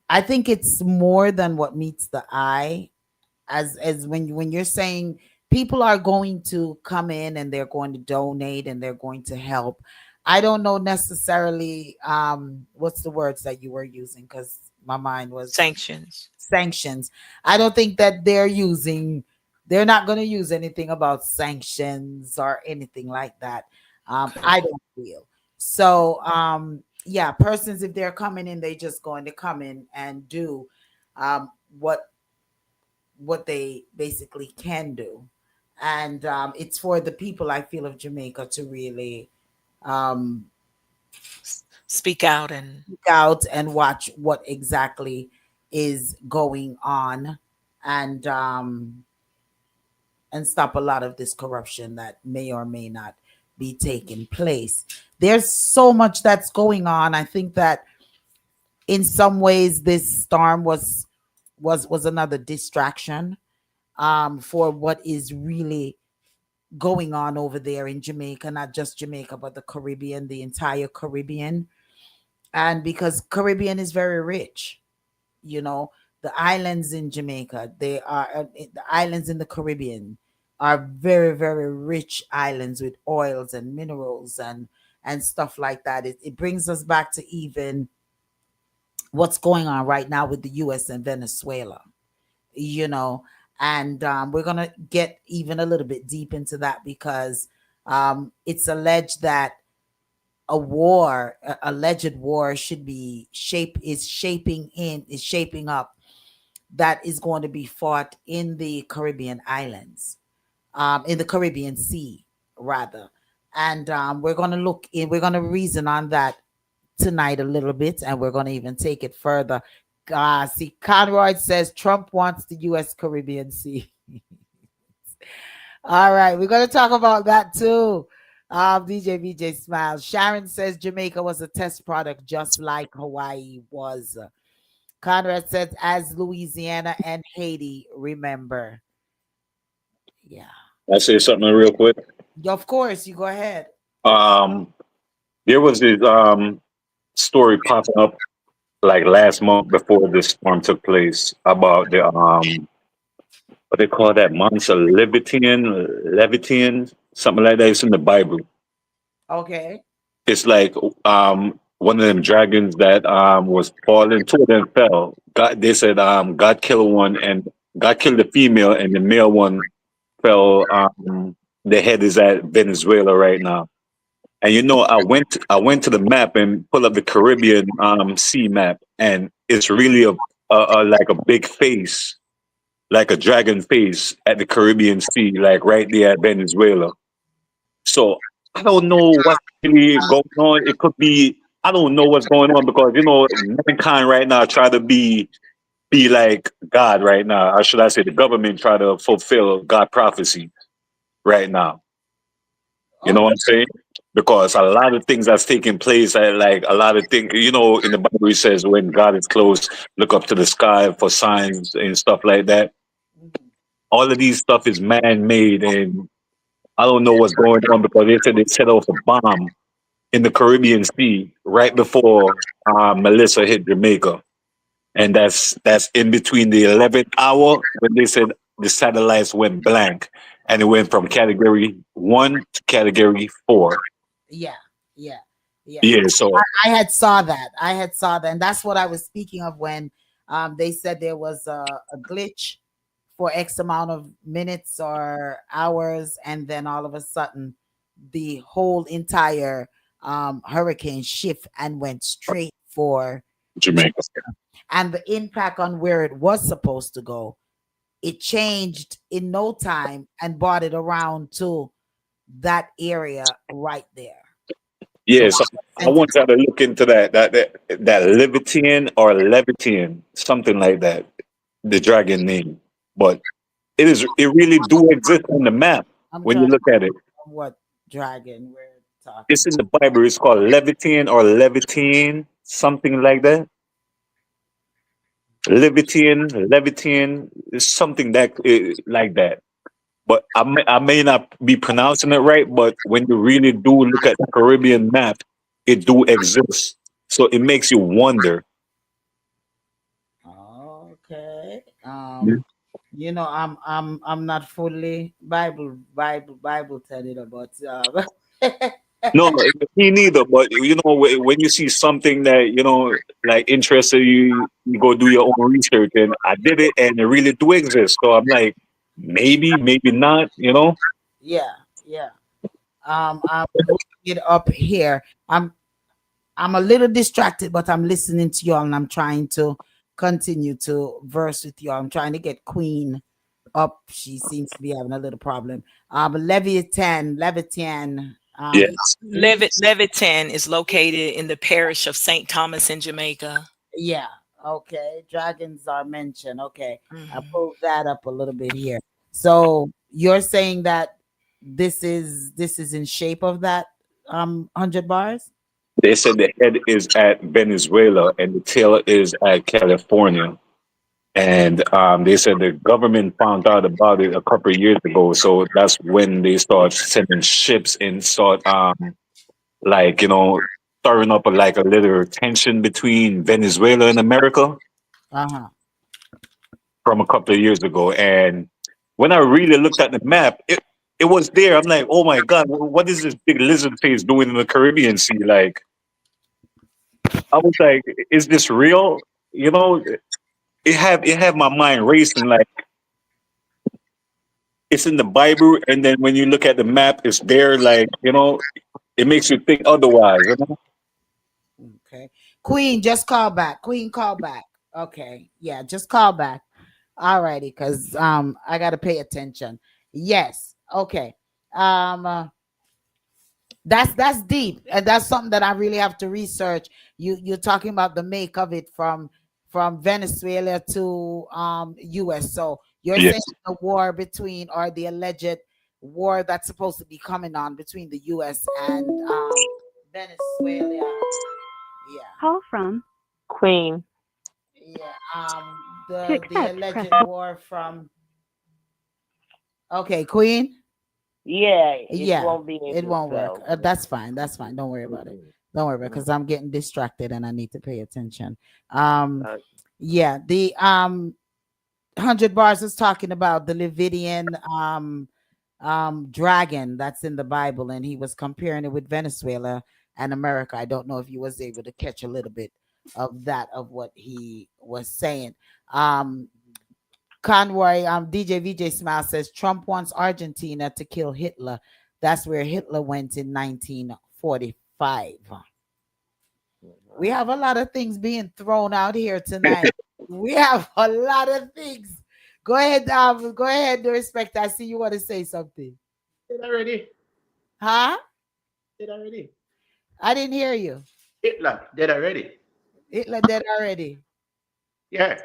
I think it's more than what meets the eye. As when you're saying people are going to come in and they're going to donate and they're going to help, I don't know necessarily what's the words that you were using because my mind was Sanctions. sanctions. I don't think that they're not going to use anything about sanctions or anything like that. I Okay. don't feel so. Yeah, persons, if they're coming in, they just going to come in and do um, what they basically can do, and it's for the people, I feel, of Jamaica to really um, Speak out and look out and watch what exactly is going on, and stop a lot of this corruption that may or may not be taking place. There's so much that's going on. I think that in some ways this storm was another distraction for what is really going on over there in Jamaica, not just Jamaica, but the Caribbean, the entire Caribbean. And because Caribbean is very rich, you know, the islands in Jamaica, the islands in the Caribbean are very, very rich islands with oils and minerals and stuff like that. It brings us back to even what's going on right now with the US and Venezuela, you know, and we're going to get even a little bit deep into that because it's alleged that alleged war should be is shaping up, that is going to be fought in the Caribbean islands, in the Caribbean Sea, rather. And we're going to reason on that tonight a little bit, and we're going to even take it further. See, Conroy says Trump wants the U.S. Caribbean Sea. All right, we're going to talk about that too. DJ VJ smiles. Sharon says Jamaica was a test product just like Hawaii was. Conrad says, as Louisiana and Haiti, remember. Yeah. I say something real quick. Of course, you go ahead. Um, there was this story popping up like last month before this storm took place about the what they call that monster Leviathan, something like that. It's in the Bible. Okay. It's like one of them dragons that was falling. Two of them fell. God, they said God killed one and God killed the female and the male one fell. The head is at Venezuela right now. And you know, I went to the map and pulled up the Caribbean sea map, and it's really a like a big face, like a dragon face at the Caribbean Sea, like right there at Venezuela. So I don't know what's really going on. It could be I don't know what's going on because you know mankind right now try to be like God right now, or should I say the government try to fulfill God prophecy right now. You know what Okay. I'm saying? Because a lot of things that's taking place, like a lot of things, you know, in the Bible it says when God is close, look up to the sky for signs and stuff like that. Mhm. All of these stuff is man-made, and I don't know what's going on because they said they set off a bomb in the Caribbean Sea right before Melissa hit Jamaica, and that's in between the 11th hour when they said the satellites went blank, and it went from category 1 to category 4. Yeah, yeah, yeah. Yeah, so I had saw that. I had saw that, and that's what I was speaking of when they said there was a glitch for X amount of minutes or hours, and then all of a sudden, the whole entire hurricane shift and went straight for Jamaica. Jamaica. And the impact on where it was supposed to go, it changed in no time and brought it around to that area right there. So Yeah, so I sent it. want y'all to look into that Leviathan or Leviathan, something like that, the dragon name. But it really do exist on the map I'm when you trying to look at it. know what dragon we're talking It's in about. the Bible. It's called Leviathan or Leviathan, something like that. Leviathan is something that like that. But I may not be pronouncing it right. But when you really do look at the Caribbean map, it do exist. So it makes you wonder. Okay. Yeah. I'm not fully Bible studied about No, me neither. But you know, when you see something that you know like interested you, you go do your own research. And I did it, and it really do exist. So I'm like, maybe not. You know. yeah, yeah. I'm looking it up here. I'm a little distracted, but I'm listening to y'all and I'm trying to continue to verse with y'all. I'm trying to get Queen up. She seems to be having a little problem. Leviathan. Yes. Leviton is located in the parish of St. Thomas in Jamaica. Yeah. Okay. Dragons are mentioned. Okay. I Mhm. pulled that up a little bit here. So you're saying that this is in shape of that 100 bars? They said the head is at Venezuela and the tail is at California. And they said the government found out about it a couple of years ago. So that's when they start sending ships and start like you know stirring up like a little tension between Venezuela and America Uh-huh. from a couple of years ago. And when I really looked at the map, it was there. I'm like, oh my god, what is this big lizard face doing in the Caribbean Sea? Like, I was like, is this real? You know, it had my mind racing. Like, it's in the Bible, and then when you look at the map, it's there. Like, you know, it makes you think otherwise. You know? Okay. Queen, just call back. Queen, call back. Okay. Yeah, just call back. All righty, because I gotta pay attention. Yes. Okay. That's deep, and that's something that I really have to research. You're talking about the make of it from Venezuela to US. So you're saying Yes. the war between, or the alleged war that's supposed to be coming on between the US and Venezuela. Yeah. Call from Queen. Yeah. to The accept, alleged press war from. Okay, Queen. Yeah, it Yeah, won't be it able to won't work. sell. That's fine. That's fine. Don't worry about it. Mhm. Don't worry about it Mhm. because I'm getting distracted and I need to pay attention. Um, Uh, yeah, the 100 bars is talking about the Levidian dragon that's in the Bible, and he was comparing it with Venezuela and America. I don't know if you was able to catch a little bit of that of what he was saying. Um, Conroy, DJ VJ Smile says Trump wants Argentina to kill Hitler. That's where Hitler went in 1945. We have a lot of things being thrown out here tonight. We have a lot of things. Go ahead, Darespecta. I see you want to say something. Did already? Huh? Did already? I didn't hear you. Hitler did already? Hitler dead already. Yeah.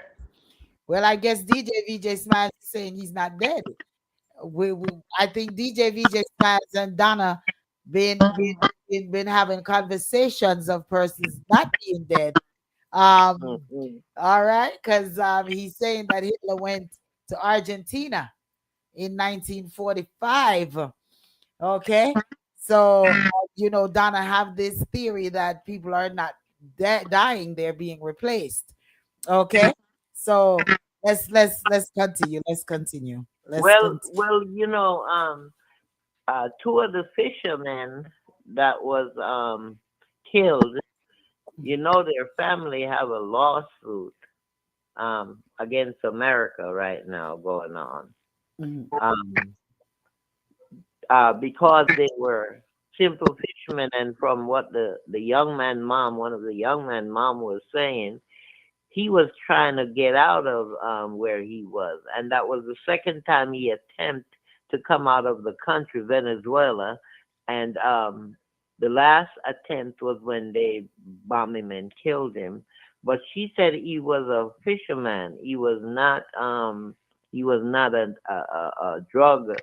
Well, I guess DJ VJ Smiles is saying he's not dead. I think DJ VJ Smiles and Donna been having conversations of persons not being dead. Um, mhm. all right, because he's saying that Hitler went to Argentina in 1945. Okay, so Donna have this theory that people are not dying; they're being replaced. Okay, so let's continue. Let's continue. Let's Well, continue. well, two of the fishermen that was killed, their family have a lawsuit against America right now going on. Mhm. Um, because they were simple fishermen, and from what the young man mom, one of the young man mom was saying, he was trying to get out of where he was, and that was the second time he attempted to come out of the country, Venezuela, and the last attempt was when they bombed him and killed him. But she said he was a fisherman. He was not a drug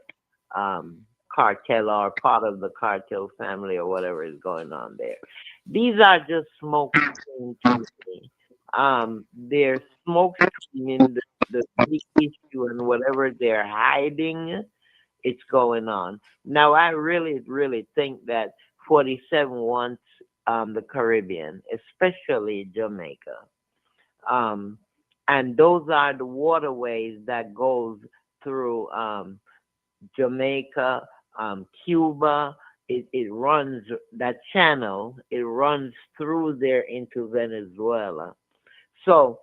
um, cartel or part of the cartel family or whatever is going on there. These are just smoke screens to me. They're smoke screening the big issue and whatever they're hiding, it's going on. Now, I really, really think that 47 wants the Caribbean, especially Jamaica. Um, and those are the waterways that goes through Jamaica, Cuba. It runs that channel. It runs through there into Venezuela. So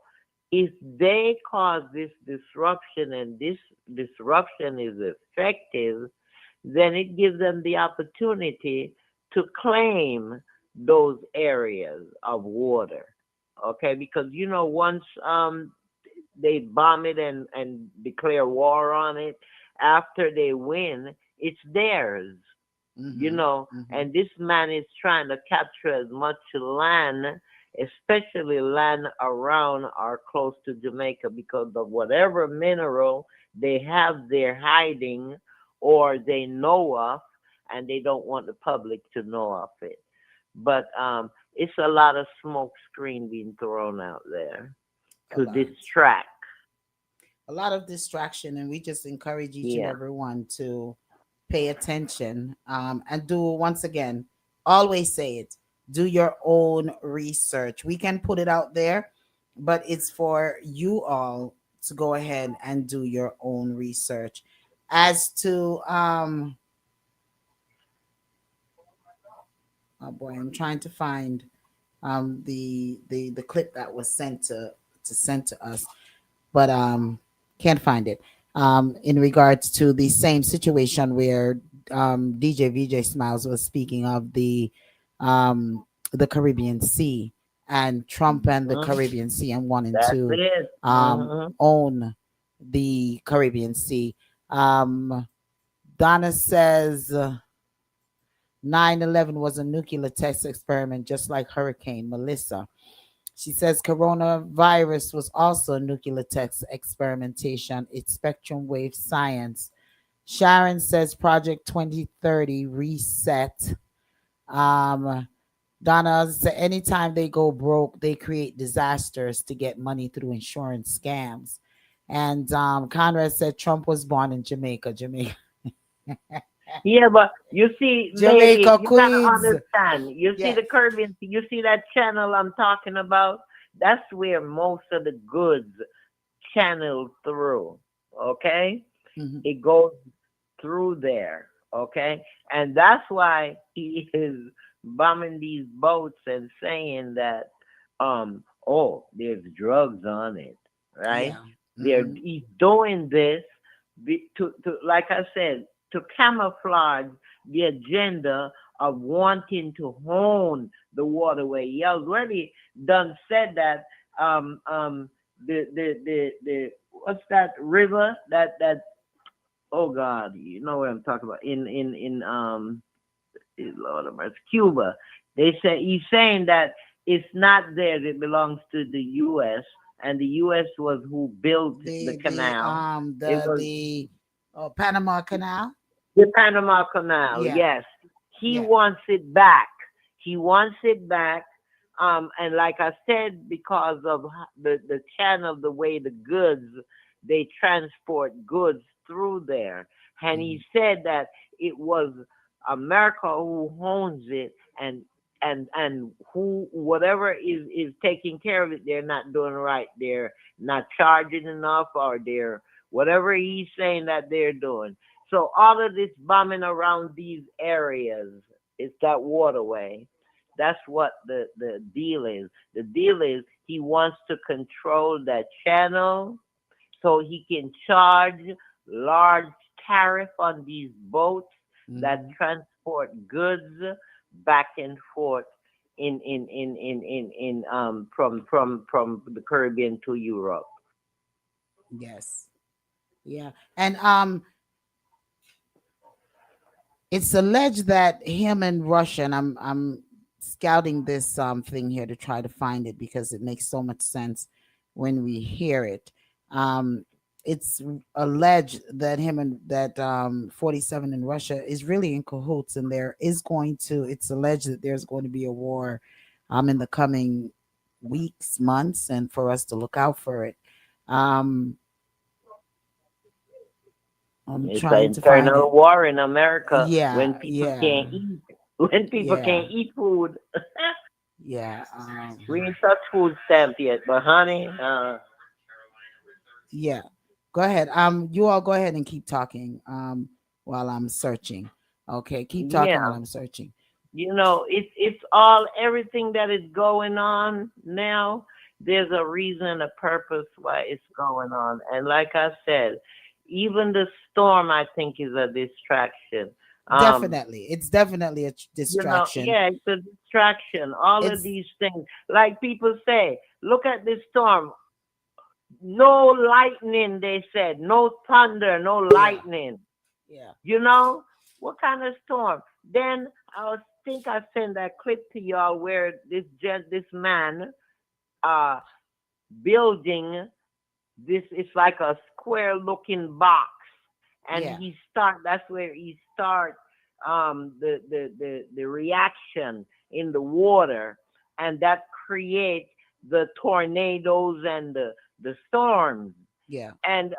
if they cause this disruption and this disruption is effective, then it gives them the opportunity to claim those areas of water. Okay, because once they bomb it and declare war on it, after they win, it's theirs. Mm-hmm. Mm-hmm. And this man is trying to capture as much land, especially land around or close to Jamaica, because of whatever mineral they have there hiding or they know of, and they don't want the public to know of it. But it's a lot of smoke screen being thrown out there A to lot. distract. A lot of distraction, and we just encourage each and Yeah. every one to pay attention and do, once again, always say it, do your own research. We can put it out there, but it's for you all to go ahead and do your own research. As to oh boy, I'm trying to find the clip that was sent to us, but can't find it. In regards to the same situation where DJ VJ Smiles was speaking of the Caribbean Sea and Trump and the Mhm. Caribbean Sea and wanting That's to it. Hmm. own the Caribbean Sea. Donna says 9/11 was a nuclear test experiment, just like Hurricane Melissa. She says coronavirus was also a nuclear test experimentation. It's spectrum wave science. Sharon says Project 2030 reset. Um, Donna said anytime they go broke, they create disasters to get money through insurance scams. And Conrad said Trump was born in Jamaica. Jamaica. Yeah, but you see, lady, Jamaica you gotta Queens. understand. You see Yes. the Caribbean. You see that channel I'm talking about. That's where most of the goods channel through. Okay, Mhm. it goes through there. Okay, and that's why he is bombing these boats and saying that, oh, there's drugs on it, right? Yeah. Hmm. He's doing this to, like I said, to camouflage the agenda of wanting to hone the waterway. He already done said that, the what's that river that, oh God, you know what I'm talking about, in Lord of mercy, Cuba. They say he's saying that it's not theirs; it belongs to the U.S. and the U.S. was who built the The canal. It was Panama Canal. the Panama Canal. Yeah. Yes, he Yeah. wants it back. He wants it back. And like I said, because of the channel, the way the goods, they transport goods through there, and Mhm. he said that it was America who owns it, and who whatever is taking care of it, they're not doing right. They're not charging enough, or they're whatever he's saying that they're doing. So all of this bombing around these areas, it's that waterway. That's what the deal is. The deal is he wants to control that channel so he can charge large tariff on these boats that Mhm. transport goods back and forth from the Caribbean to Europe. Yes. Yeah. And it's alleged that him and Russia, and I'm scouting this thing here to try to find it because it makes so much sense when we hear it. Um, it's alleged that him and that 47 in Russia is really in cahoots, and there is going to. It's alleged that there's going to be a war, in the coming weeks, months, and for us to look out for it. Um, I'm It's an trying to find internal it. war in America Yeah, when people yeah, can't eat. When people yeah, can't eat food. yeah. We ain't touch food stamp yet, but honey, Yeah. Go ahead. You all go ahead and keep talking while I'm searching. Okay, keep talking while yeah, I'm searching. it's all everything that is going on now. There's a reason, a purpose why it's going on, and like I said, even the storm, I think, is a distraction. Um, Definitely. It's definitely a distraction. yeah, it's a distraction. All of It's these things, like people say, look at this storm. No lightning, they said. No thunder, no yeah. lightning. Yeah. You know? What kind of storm? Then think I sent that clip to y'all where this man uh building this, it's like a square looking box, and Yeah. that's where he start the reaction in the water, and that creates the tornadoes and the storms. Yeah. And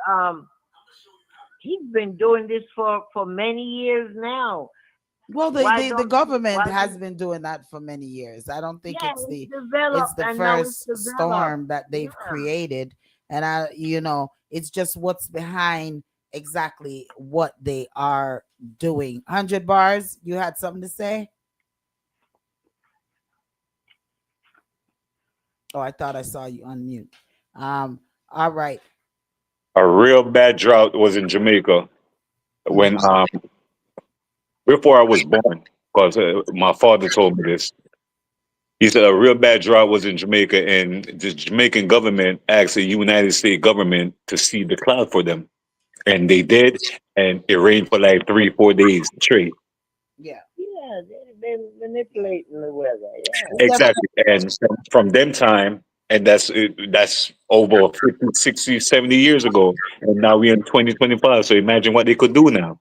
he's been doing this for many years now. Well, Why the don't he government why do has been doing that for many years. I don't think Yeah, it's the and now it's first developed. storm that they've Yeah. created, and it's just what's behind exactly what they are doing. 100 bars. You had something to say? Oh, I thought I saw you unmute. All right. A real bad drought was in Jamaica when Mm-hmm. before I was born, because my father told me this. He said a real bad drought was in Jamaica, and the Jamaican government asked the United States government to see the cloud for them, and they did, and it rained for like 3, 4 days straight. Yeah. Yeah, they've been manipulating the weather. Yeah. It's definitely Exactly, and from them time, and that's over 50, 60, 70 years ago, and now we're in 2025. So imagine what they could do now.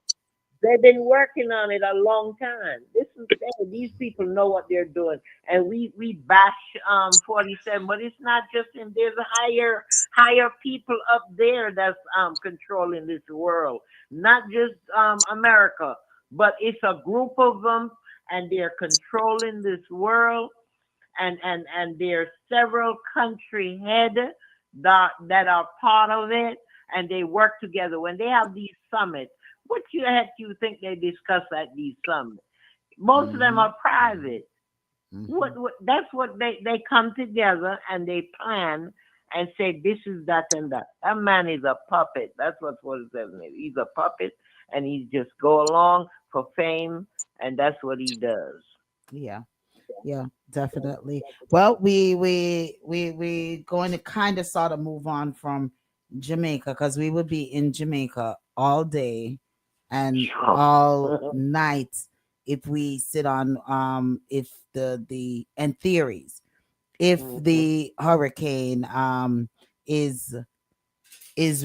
They've been working on it a long time. These people know what they're doing, and we bash 47, but it's not just him. There's a higher people up there that's controlling this world, not just America. but it's a group of them, and they're controlling this world, and there's several country head that are part of it, and they work together when they have these summits. What you heck you think they discuss at these summits? Most of them Mm-hmm. are private. Mm-hmm. What that's what they come together and they plan and say this is that and that. That man is a puppet. That's what it says. He's a puppet, and he just go along for fame, and that's what he does. Yeah. Yeah, definitely. Well, we going to kind of sort of move on from Jamaica because we would be in Jamaica all day and all night if we sit on if the and theories if Mhm. the hurricane is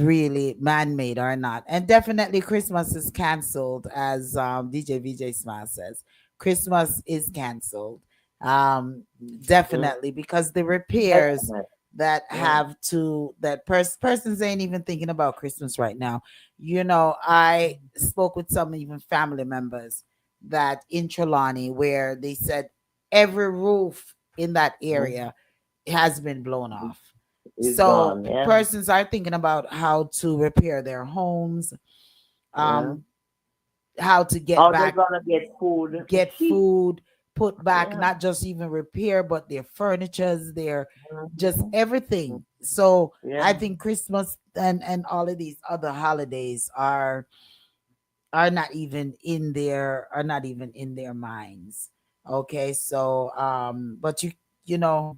really man-made or not. And definitely Christmas is canceled, as DJ VJ Smile says. Christmas is canceled. Um, Mhm. definitely because the repairs Definitely. that Yeah. have to that persons ain't even thinking about Christmas right now. You know, I spoke with some even family members that in Trelawney where they said every roof in that Mhm. area has been blown off. He's So gone. Yeah. persons are thinking about how to repair their homes, Yeah. um, how to get How they back, gonna get food? get food, put back, Yeah. not just even repair, but their furnitures, their just Mhm. everything. So I Yeah. think Christmas and all of these other holidays are not even in their minds. Okay, so but you know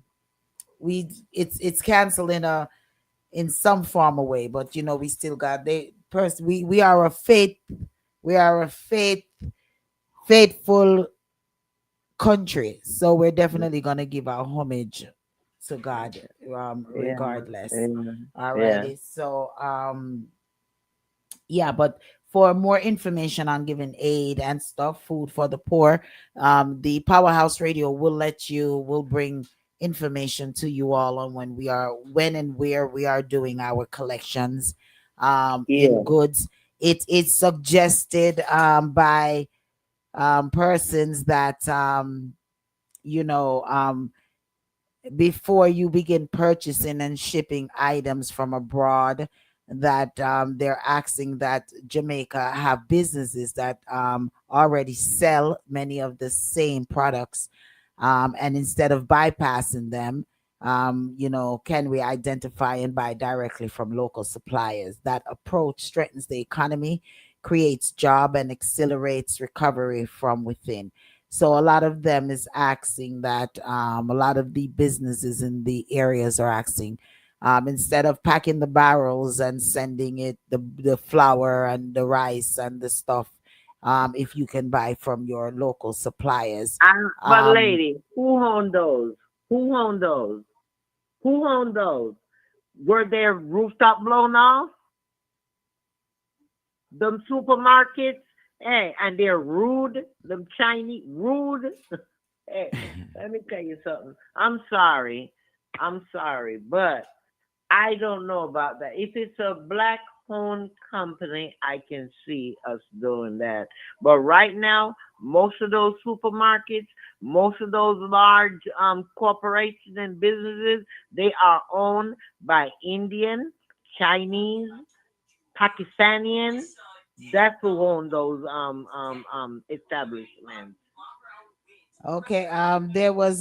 we it's canceled in some form of way, but you know we still got they first we are a faithful country, so we're definitely gonna give our homage to God Yeah. regardless. Yeah. Yeah. Alrighty, so yeah, but for more information on giving aid and stuff, food for the poor, the Powerhouse Radio will bring information to you all on when and where we are doing our collections in Yeah. goods. It's suggested by persons that you know before you begin purchasing and shipping items from abroad, that they're asking that Jamaica have businesses that already sell many of the same products, and instead of bypassing them, you know, can we identify and buy directly from local suppliers? That approach strengthens the economy, creates job, and accelerates recovery from within. So a lot of them is asking that a lot of the businesses in the areas are asking, instead of packing the barrels and sending it the flour and the rice and the stuff, if you can buy from your local suppliers. But Um, lady, who owned those? Who owned those? Who owned those? Were their rooftop blown off? Them supermarkets, hey, and they're rude. Them Chinese rude. Hey, let me tell you something. I'm sorry, but I don't know about that. If it's a black owned company, I can see us doing that. But right now, most of those supermarkets, most of those large corporations and businesses, they are owned by Indian, Chinese, Pakistani. That's who own those establishments. okay, there was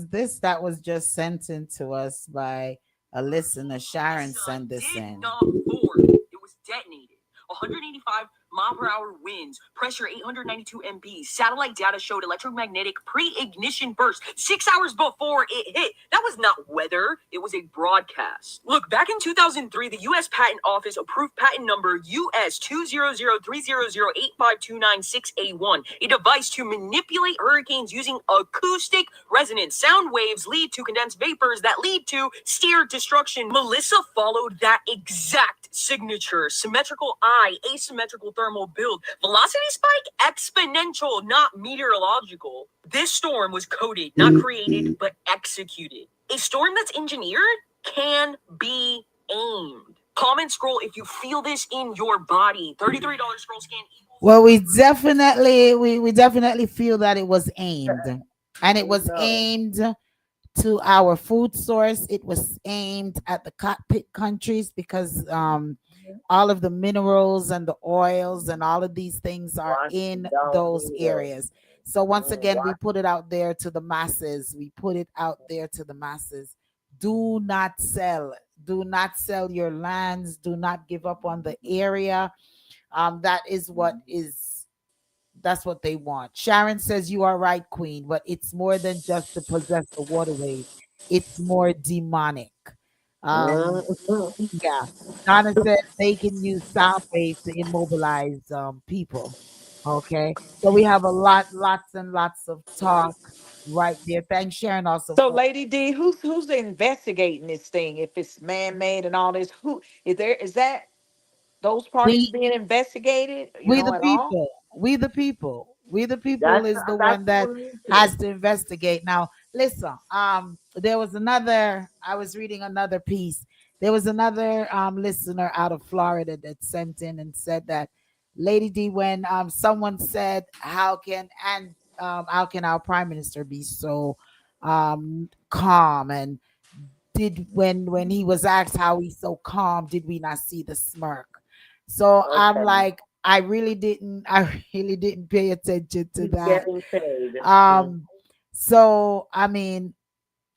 this that was just sent in to us by a listener. Sharon sent this in. It was detonated. 185 mile per hour winds, pressure 892 MB. Satellite data showed electromagnetic pre-ignition burst 6 hours before it hit. That was not weather, it was a broadcast. Look, back in 2003, the U.S. Patent Office approved patent number US 20030085296A1, a device to manipulate hurricanes using acoustic resonance. Sound waves lead to condensed vapors that lead to steered destruction. Melissa followed that exact signature. Symmetrical eye, asymmetrical thermal build, velocity spike, exponential, not meteorological. This storm was coded, not created, but executed. A storm that's engineered can be aimed. Comment scroll if you feel this in your body. $33 scroll scan equals Well, we definitely feel that it was aimed, and it We was know. aimed to our food source. It was aimed at the cockpit countries because all of the minerals and the oils and all of these things are Wash it in down those below. areas. So once again, we Wash. put it out there to the masses. We put it out there to the masses. Do not sell. Do not sell your lands. Do not give up on the area. That is what is that's what they want. Sharon says you are right, Queen, but it's more than just to possess the waterways. It's more demonic. Um, Mhm. yeah. Donna says they can use sound waves to immobilize people. Okay. So we have a lots and lots of talk right there. Thanks, Sharon, also So, for Lady D, who's investigating this thing? If it's man made and all this, who is there? Is that those parties we being investigated? You We know, the at all? people. We the people That's is the that's one that what we do. has to investigate. Now, listen, there was another I was reading another piece. There was another listener out of Florida that sent in and said that Lady D, when someone said how can our prime minister be so calm, and did when he was asked how he's so calm, did we not see the smirk? So I'm Okay. like, I really didn't pay attention to He's that. getting paid. Mm. Um, so I mean,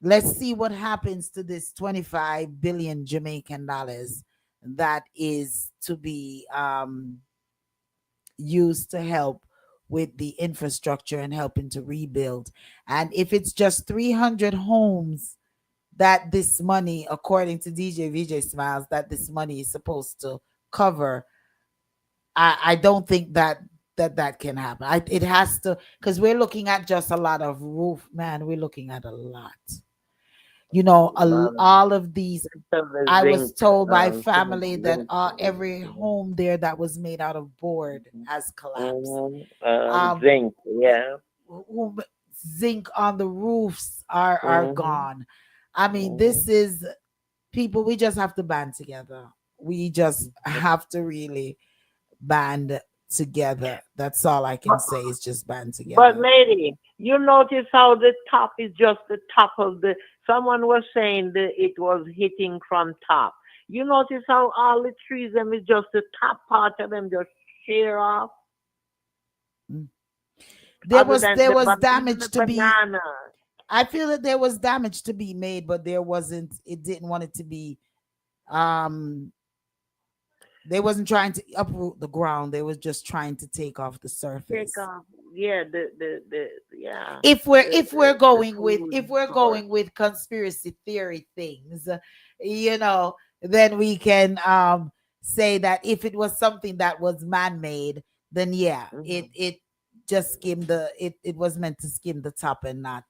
let's see what happens to this 25 billion Jamaican dollars that is to be used to help with the infrastructure and helping to rebuild. And if it's just 300 homes that this money, according to DJ VJ Smiles, that this money is supposed to cover, I don't think that can happen. It has to, because we're looking at just a lot of roof, man. We're looking at a lot. Um, All of these. some of the I was zinc, told by some of family the that zinc. every home there that was made out of board has collapsed. Um, Zinc, yeah. who- zinc on the roofs are Mm-hmm. gone. I mean, Mm-hmm. this is people. We just have to band together. We just have to really band together. That's all I can say is just band But together. lady, you notice how the top is just the top of the. Someone was saying that it was hitting from top. You notice how all the trees them is just the top part of them just shear off, Mm. other than There the was even damage the to be. banana. I feel that there was damage to be made, but there wasn't. It didn't want it to be. Um, they wasn't trying to uproot the ground. They was just trying to take off the Take surface. off, yeah, the yeah, If food we're source. going with conspiracy theory things, you know, then we can say that if it was something that was man-made, then yeah, Hmm. it just skimmed it was meant to skim the top and not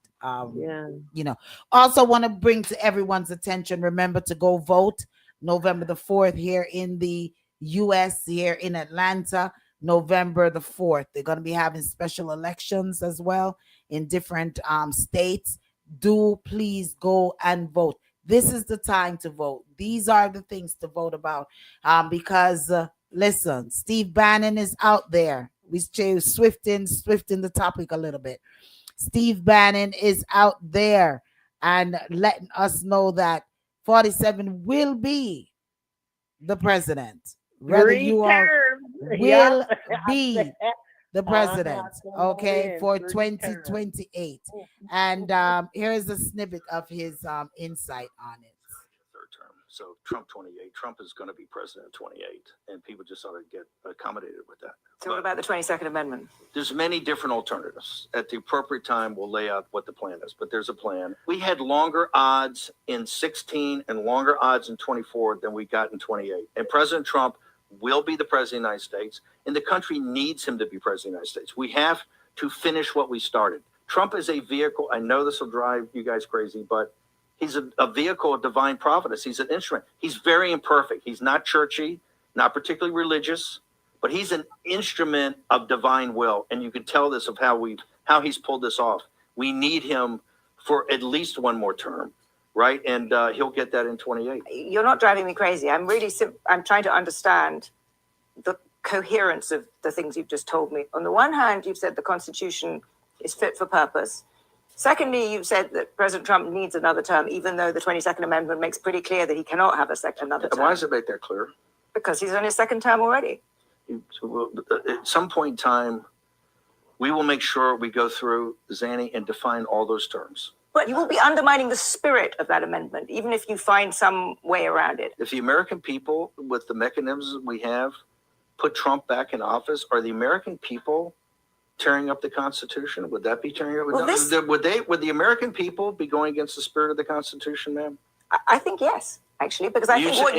Yeah. you know. Also want to bring to everyone's attention, remember to go vote November the 4th here in the US, here in Atlanta. November the 4th. They're going to be having special elections as well in different states. Do please go and vote. This is the time to vote. These are the things to vote about because, listen, Steve Bannon is out there. We swifting the topic a little bit. Steve Bannon is out there and letting us know that 47 will be the president, whether Three you all terms. Yeah. will be the Uh-huh. president, Come on okay, in. for 3 terms. 2028. And here is a snippet of his insight on it. Third term. So Trump 28. Trump is going to be president 28, and people just ought to get accommodated with that. So what about the 22nd Amendment? There's many different alternatives. At the appropriate time, we'll lay out what the plan is, but there's a plan. We had longer odds in 16 and longer odds in 24 than we got in 28. And President Trump will be the president of the United States, and the country needs him to be president of the United States. We have to finish what we started. Trump is a vehicle. I know this will drive you guys crazy, but he's a vehicle of divine providence. He's an instrument. He's very imperfect. He's not churchy, not particularly religious, but he's an instrument of divine will. And you can tell this of how he's pulled this off. We need him for at least one more term, right? And he'll get that in 28. You're not driving me crazy. I'm trying to understand coherence of the things you've just told me. On the one hand, you've said the Constitution is fit for purpose. Secondly, you've said that President Trump needs another term, even though the 22nd Amendment makes pretty clear that he cannot have another term. Why does it make that clear? Because he's on his second term already. At some point in time, we will make sure we go through, Zanny, and define all those terms. But you will be undermining the spirit of that amendment, even if you find some way around it. If the American people, with the mechanisms we have, put Trump back in office, are the American people tearing up the Constitution? Would that be tearing up? Well, would the American people be going against the spirit of the Constitution, ma'am? I think yes, actually, because I think what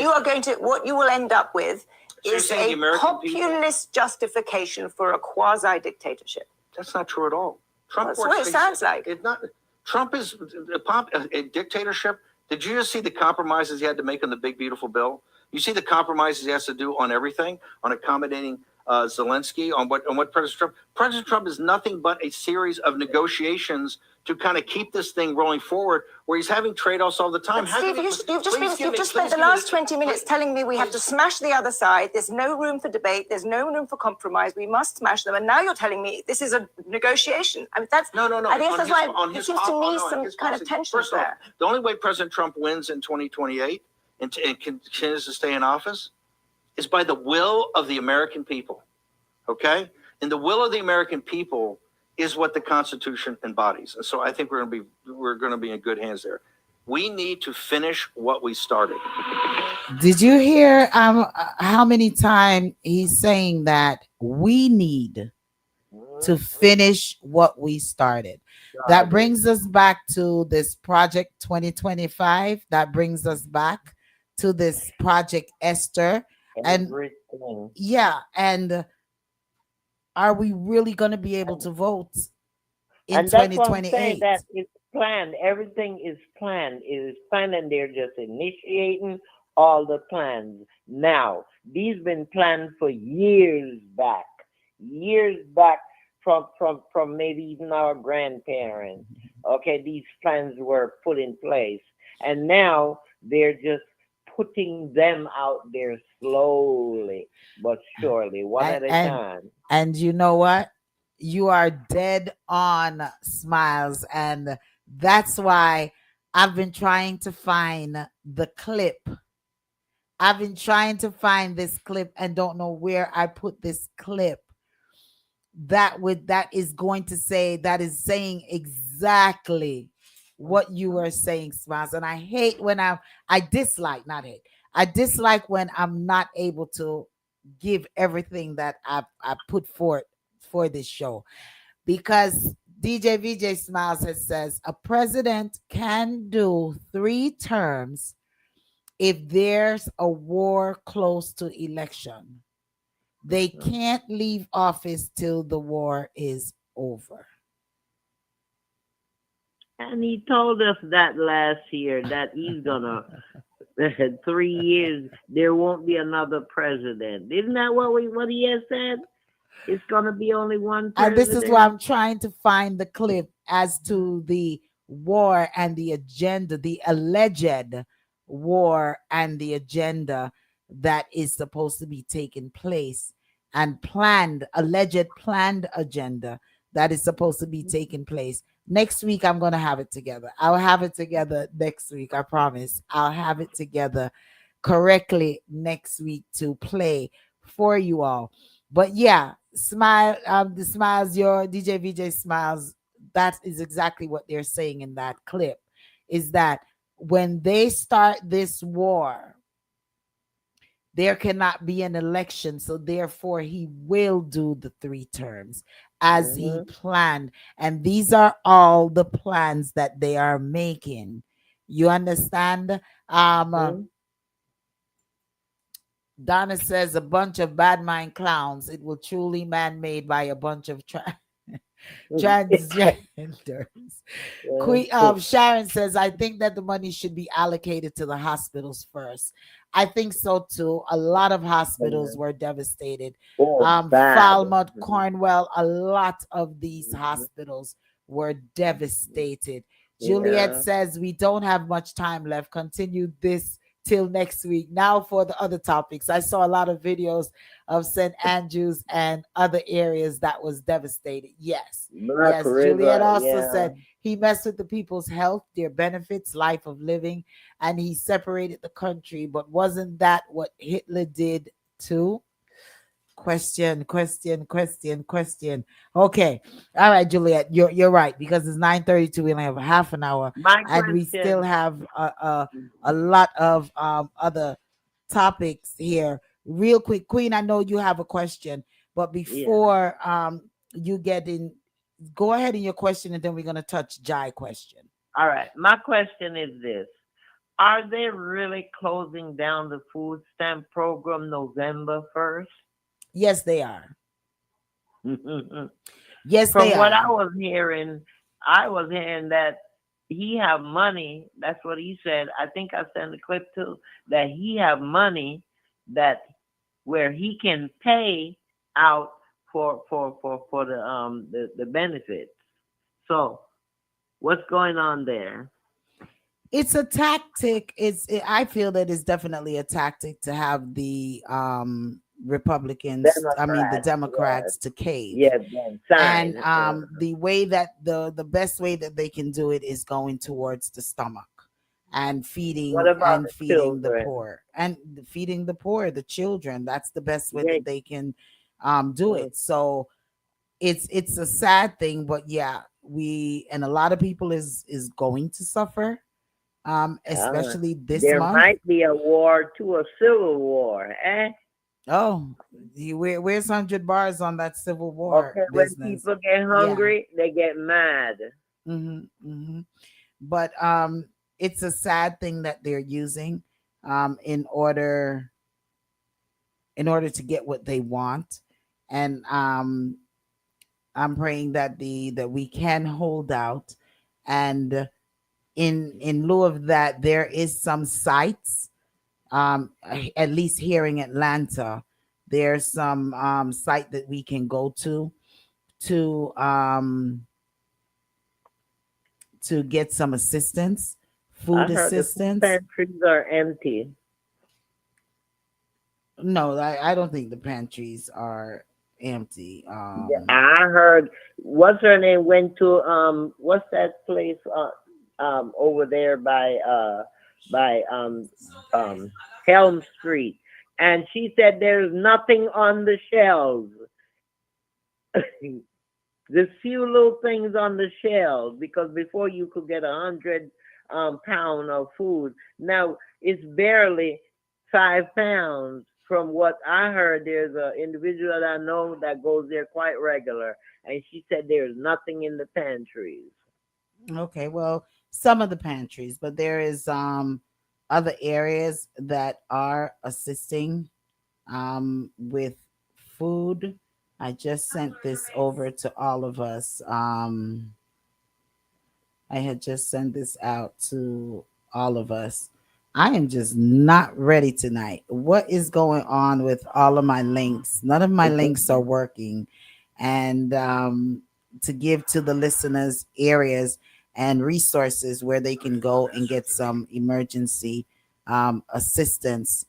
you will end up with is a populist justification for a quasi-dictatorship. That's not true at all. Trump That's what it sounds like. It's not. Trump is a dictatorship. Did you just see the compromises he had to make on the big, beautiful bill? You see the compromises he has to do on everything, on accommodating Zelensky, on what President Trump is nothing but a series of negotiations to kind of keep this thing rolling forward, where he's having trade-offs all the time. Steve, you've just spent the last 20 minutes telling me we have to smash the other side. There's no room for debate. There's no room for compromise. We must smash them. And now you're telling me this is a negotiation. I mean, that's no. I think that's why it seems to me some kind of tension there. The only way President Trump wins in 2028 and continues to stay in office is by the will of the American people. Okay? And the will of the American people is what the Constitution embodies. And so I think we're going to be in good hands there. We need to finish what we started. Did you hear how many times he's saying that we need to finish what we started? That brings us back to this Project 2025. That brings us back to this Project Esther. And yeah, and are we really going to be able to vote in 2028? That it's planned. Everything is planned. It is planned, and they're just initiating all the plans. Now, these been planned for years back from maybe even our grandparents. Okay, these plans were put in place, and now they're just putting them out there slowly but surely, one at a time. And you know what? You are dead on, Smiles. And that's why I've been trying to find the clip. I've been trying to find this clip and don't know where I put this clip. That is saying exactly what you were saying, Smiles. And I hate when I dislike when I'm not able to give everything that I put forth for this show, because DJ VJ Smiles says a president can do 3 terms if there's a war close to election. They can't leave office till the war is over. And he told us that last year that he's gonna 3 years there won't be another president. Isn't that what he has said? It's gonna be only one president. And this is why I'm trying to find the clip as to the war and the agenda, the alleged war and the agenda that is supposed to be taking place, and alleged planned agenda that is supposed to be taking place. Next week, I'm going to have it together. I'll have it together next week. I promise. I'll have it together correctly next week to play for you all. But yeah, the Smiles, your DJ VJ Smiles, that is exactly what they're saying in that clip, is that when they start this war, there cannot be an election. So therefore, he will do the 3 terms as he planned. And these are all the plans that they are making. You understand? Donna says a bunch of bad mind clowns. It will truly man-made by a bunch of transgenders. Sharon says, I think that the money should be allocated to the hospitals first. I think so too. A lot of hospitals were devastated. Falmouth, Cornwall, a lot of these hospitals were devastated. Juliet says, we don't have much time left. Continue this till next week. Now for the other topics. I saw a lot of videos of St. Andrews and other areas that was devastated. Yes. Black Yes. Juliet River, also yeah. said he messed with the people's health, their benefits, life of living, and he separated the country. But wasn't that what Hitler did too? Question, question, question, question. Okay. All right, Juliet, you're right because it's 9:32. We only have half an hour, My and we still question, have a lot of other topics here. Real quick, Queen, I know you have a question, but yeah. before you get in, go ahead in your question, and then we're gonna touch Jai question. All right. My question is this. Are they really closing down the food stamp program November 1st? Yes, they are. Yes, they From what are. I was hearing that he have money. That's what he said. I think I sent a clip too. That he have money that where he can pay out for the benefits. So what's going on there? It's a tactic. I feel that it's definitely a tactic to have the Republicans, I mean the Democrats, yes, Democrats, to cave. yes, then And sign. the way that the best way that they can do it is going towards the stomach and What about the feeding the children? poor and feeding the poor, the children. That's the best way Yeah, that they can do mm, it. So it's a sad thing, but yeah, we and a lot of people is going to suffer, uh, especially this there month. might be a war to a civil war, eh? Oh, where's 100 bars on that Civil War Okay, when business? people get Yeah. hungry, they get mad. Hmm. But it's a sad thing that they're using um, in order to get what they want, and I'm praying that that we can hold out, and in lieu of that, there is some sites. At least here in Atlanta, there's some site that we can go to to get some assistance, I food heard the food assistance. pantries are empty. No, I don't think the pantries are empty. Yeah, I heard what's her name went to what's that place over there by Helm Street, and she said there's nothing on the shelves. There's few little things on the shelves because before you could get 100 pound of food. Now it's barely 5 pounds. From what I heard, there's an individual that I know that goes there quite regular, and she said there's nothing in the pantries. Okay, well, some of the pantries, but there is other areas that are assisting with food. I just sent this over to all of us. I had just sent this out to all of us. I am just not ready tonight. What is going on with all of my links? None of my links are working. And to give to the listeners areas and resources where they can go and get some emergency assistance,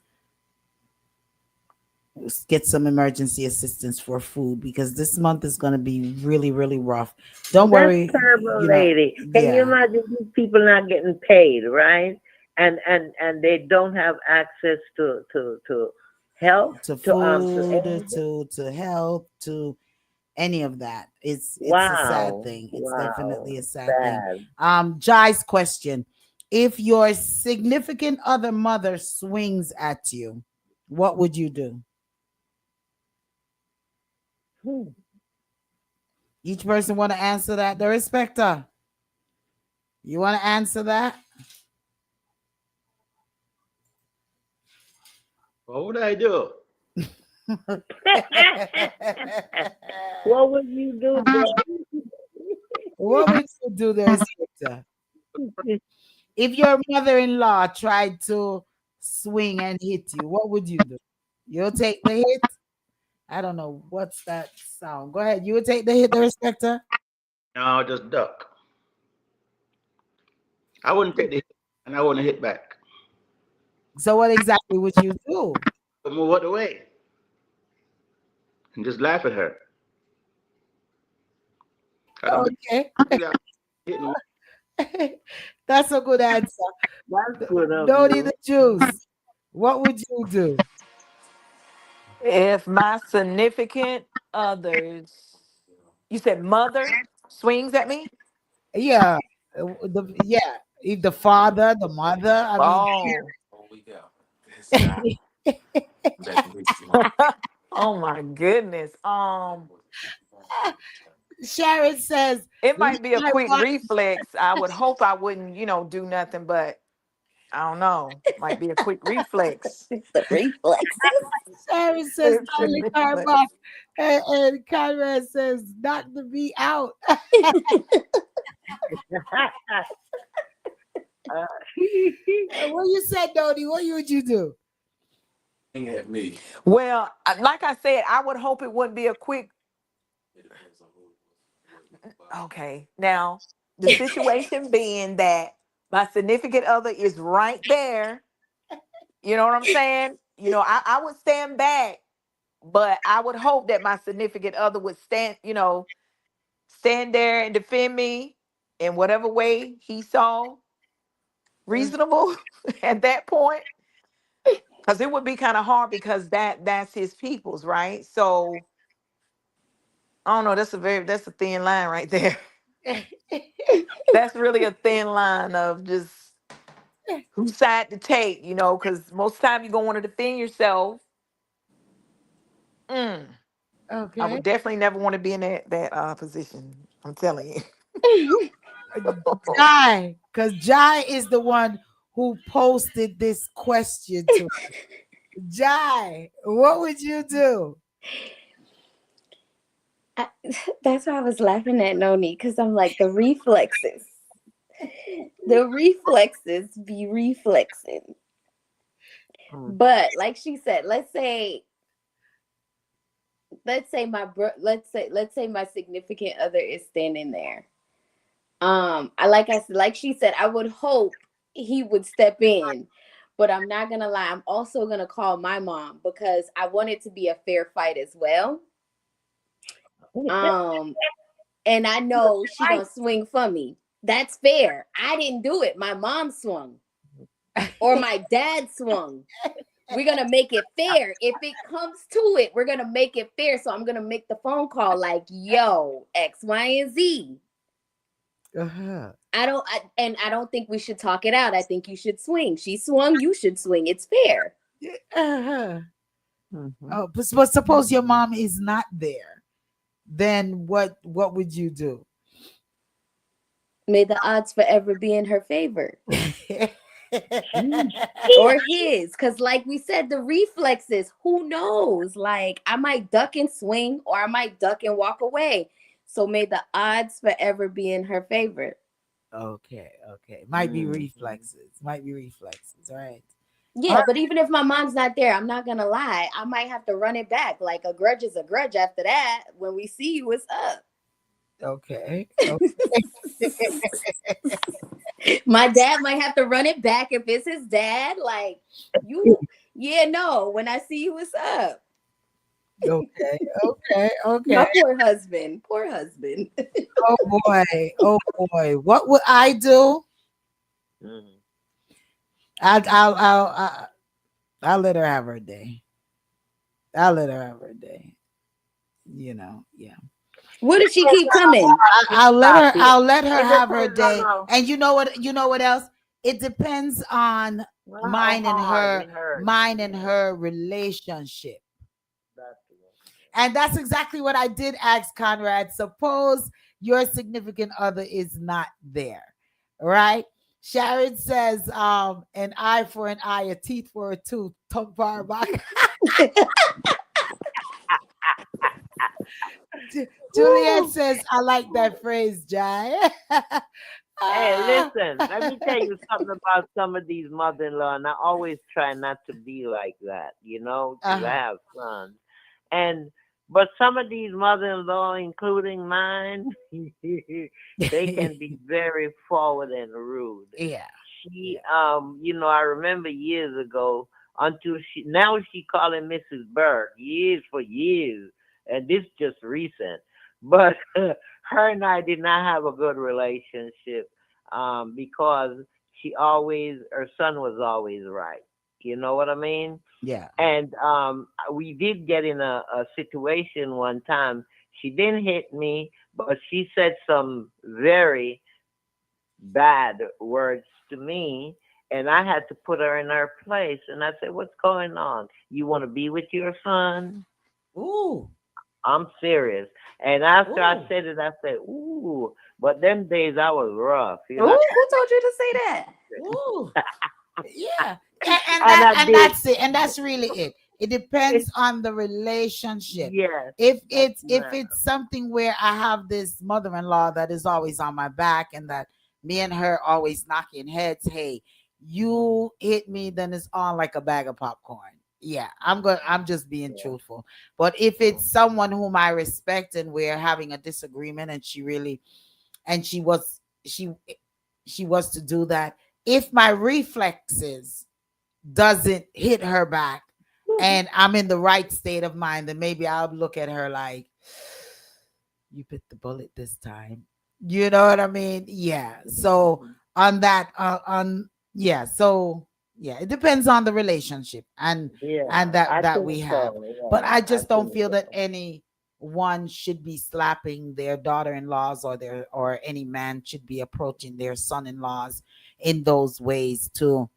get some emergency assistance for food, because this month is going to be really, really rough. Don't That's worry, terrible, you know, lady. Can you yeah, imagine these people not getting paid, right? And they don't have access to health to to food, anything. to health, to any of that. It's a sad Wow, thing. It's wow, definitely a sad thing. sad. Jai's question: if your significant other mother swings at you, what would you do? Hmm. Each person want to answer that. The respecter, you want to answer that? What would I do? What would you do, What would you do, the respecter, if your mother-in-law tried to swing and hit you? What would you do? You'll take the hit. I don't know what's that sound. Go ahead. You would take the hit, the respecter. No, just duck. I wouldn't take the hit, and I wouldn't hit back. So what exactly would you do? Move out the way and just laugh at her. I don't Okay. believe that hitting. That's a good answer. That's good of Noni the you. juice. What would you do? If my significant others, you said mother, swings at me? Yeah. Yeah. If the father, the mother, I mean, Oh. Oh my goodness. Sharon says, It "Let might be a my quick wife-" reflex. I would hope I wouldn't, do nothing, but I don't know. Might be a quick reflex. The reflexes. Sharon says, It's a "Don't lick her reflex. back," and Conrad says, "Knock the bee out." What you said, Noni? What would you do? Well, like I said, I would hope it wouldn't be a quick. Okay. Now, the situation being that my significant other is right there, you know what I'm saying? I would stand back, but I would hope that my significant other would stand there and defend me in whatever way he saw reasonable at that point. Because it would be kind of hard because that's his people's, right? So I don't know. That's a thin line right there. That's really a thin line of just whose side to take, because most of the time you're gonna want to defend yourself. Mm, I Okay. would definitely never want to be in that position. I'm telling you. Jai, because Jai is the one who posted this question to Jai. What would you do? I, that's why I was laughing at Noni, because I'm like, the reflexes. The reflexes be reflexing. But like she said, let's say let's say my significant other is standing there. Like she said, I would hope he would step in, but I'm not gonna lie, I'm also gonna call my mom because I want it to be a fair fight as well. Um, and I know she gonna swing for me. That's fair. I didn't do it. My mom swung, or my dad swung. We're gonna make it fair. If it comes to it, we're gonna make it fair. So I'm gonna make the phone call like, yo, X, Y, and Z. Uh-huh. I don't think we should talk it out. I think you should swing. She swung, you should swing. It's fair. Uh-huh. Oh, but suppose your mom is not there, then what would you do? May the odds forever be in her favor. Or his. Because like we said, the reflexes, who knows? Like I might duck and swing, or I might duck and walk away. So may the odds forever be in her favor. Okay, might be reflexes, all right. Yeah, but even if my mom's not there, I'm not gonna lie. I might have to run it back. Like a grudge is a grudge after that. When we see you, it's up. Okay. My dad might have to run it back if it's his dad. Like you, yeah, no. When I see you, it's up. Okay. My poor husband. Poor husband. Oh boy, what would I do? I'll let her have her day. Yeah. What did she keep coming? I'll let her have her day. And you know what else? It depends on mine and her relationship. And that's exactly what I did ask Conrad. Suppose your significant other is not there, right? Sharon says, an eye for an eye, a teeth for a tooth, tongue for a back. Juliet says, I like that phrase, Jai. Hey, listen, let me tell you something about some of these mother-in-law, and I always try not to be like that, because I have sons. But some of these mother-in-law, including mine, they can be very forward and rude. Yeah. she, I remember years ago until now she calling Mrs. Burke years for years, and this just recent. But her and I did not have a good relationship, because her son was always right. You know what I mean? Yeah. And we did get in a situation one time. She didn't hit me, but she said some very bad words to me, and I had to put her in her place. And I said, "What's going on? You want to be with your son?" Ooh. I'm serious. And after I Ooh. said it, I said, "Ooh." But them days I was rough, Ooh, who told you to say that? Ooh. Yeah. And And that I and did. that's it. And that's really it. It depends on the relationship. Yes, If that's it's something where I have this mother-in-law that is always on my back and that me and her always knocking heads, hey, you hit me, then it's on like a bag of popcorn. Yeah, I'm just being truthful. But if it's someone whom I respect and we're having a disagreement and she was she she was to do that, if my reflexes doesn't hit her back and I'm in the right state of mind, then maybe I'll look at her like, you bit the bullet this time. You know what I mean? Yeah. So on that, on yeah. So yeah, it depends on the relationship yeah. and I that think we have. so. But Yeah, I I just don't think feel that so. any one should be slapping their daughter-in-laws or any man should be approaching their son-in-laws in those ways to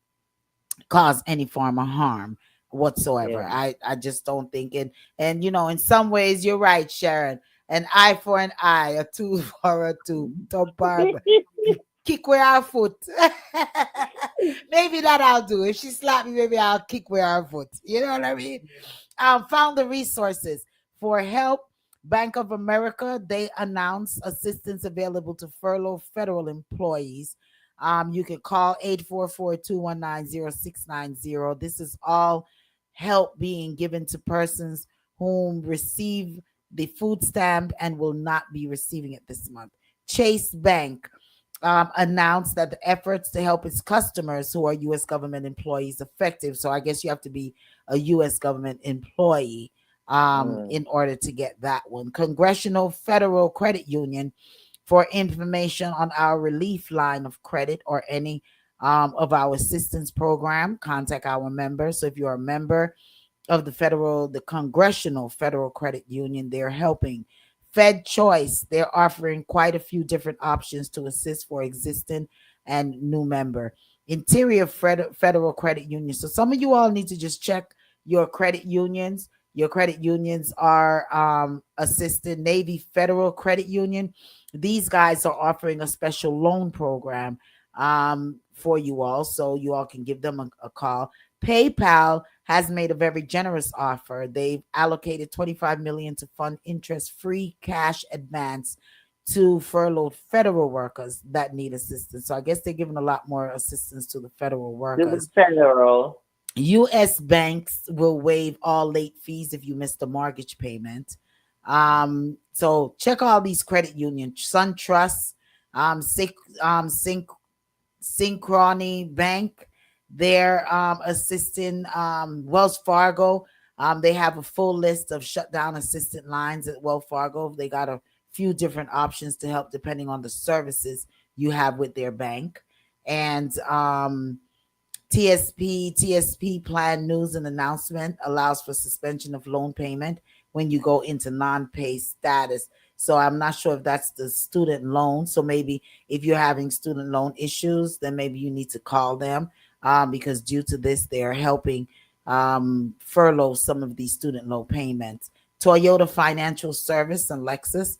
cause any form of harm whatsoever. Yeah. I just don't think it. And in some ways, you're right, Sharon. An eye for an eye, a tooth for a tooth. Tom Barber, kick with our foot. Maybe that I'll do. If she slap me, maybe I'll kick with her foot. You know what I mean? Found the resources for help. Bank of America, they announced assistance available to furlough federal employees. You can call 844-219-0690. This is all help being given to persons whom receive the food stamp and will not be receiving it this month. Chase Bank announced that the efforts to help its customers who are U.S. government employees effective. So I guess you have to be a U.S. government employee in order to get that one. Congressional Federal Credit Union for information on our relief line of credit or any of our assistance program. Contact our members. So if you're a member of the Congressional Federal Credit Union, they're helping. Fed Choice, they're offering quite a few different options to assist for existing and new member. Interior Federal Credit Union. So some of you all need to just check your credit unions. Your credit unions are assisted. Navy Federal Credit Union. These guys are offering a special loan program for you all, so you all can give them a call. PayPal has made a very generous offer. They've allocated $25 million to fund interest-free cash advance to furloughed federal workers that need assistance. So I guess they're giving a lot more assistance to the federal To the workers. federal. U.S. banks will waive all late fees if you missed a mortgage payment. So check all these credit unions: SunTrust, Synchrony Bank. They're assisting Wells Fargo. They have a full list of shutdown assistant lines at Wells Fargo. They got a few different options to help depending on the services you have with their bank. And TSP plan news and announcement allows for suspension of loan payment when you go into non-pay status. So I'm not sure if that's the student loan. So maybe if you're having student loan issues, then maybe you need to call them because due to this, they're helping furlough some of these student loan payments. Toyota Financial Service and Lexus.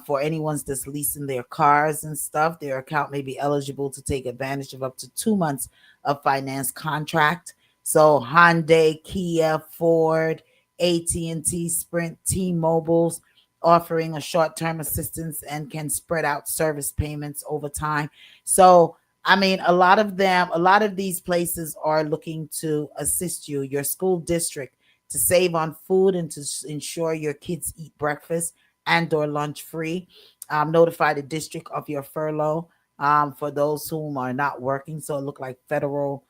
For anyone's that's leasing their cars and stuff, their account may be eligible to take advantage of up to 2 months of finance contract. So Hyundai, Kia, Ford, AT&T, Sprint, T-Mobile's offering a short-term assistance and can spread out service payments over time. So I mean, a lot of these places are looking to assist you, your school district, to save on food and to ensure your kids eat breakfast and or lunch free. Notify the district of your furlough for those whom are not working. So it looked like federal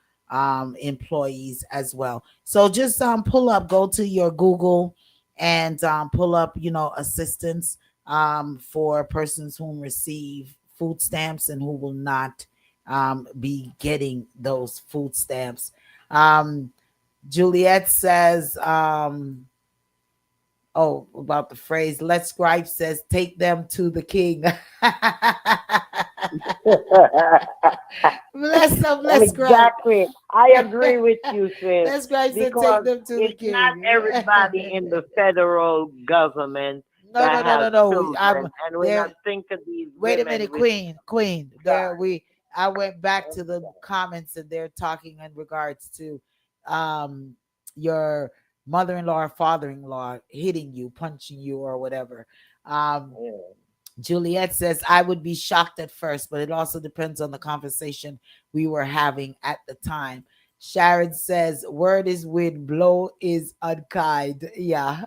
employees as well. So just pull up, go to your Google and pull up, assistance for persons who receive food stamps and who will not be getting those food stamps. Um, Juliet says, oh, about the phrase, Let's Gripe says, take them to the king. Bless them, let's Gripe. Exactly. I agree with you, sis, Let's Gripe said, take because them to the it's not king. everybody in the federal government No, that no, no, has no, no. children, and we There. not think of these Wait a women minute, with Queen. There child. we. I went back to the comments and they're talking in regards to, um, your mother-in-law or father-in-law hitting you, punching you, or whatever. Um, Yeah. Juliet says, I would be shocked at first, but it also depends on the conversation we were having at the time. Sharon says, word is wind, blow is unkind. Yeah.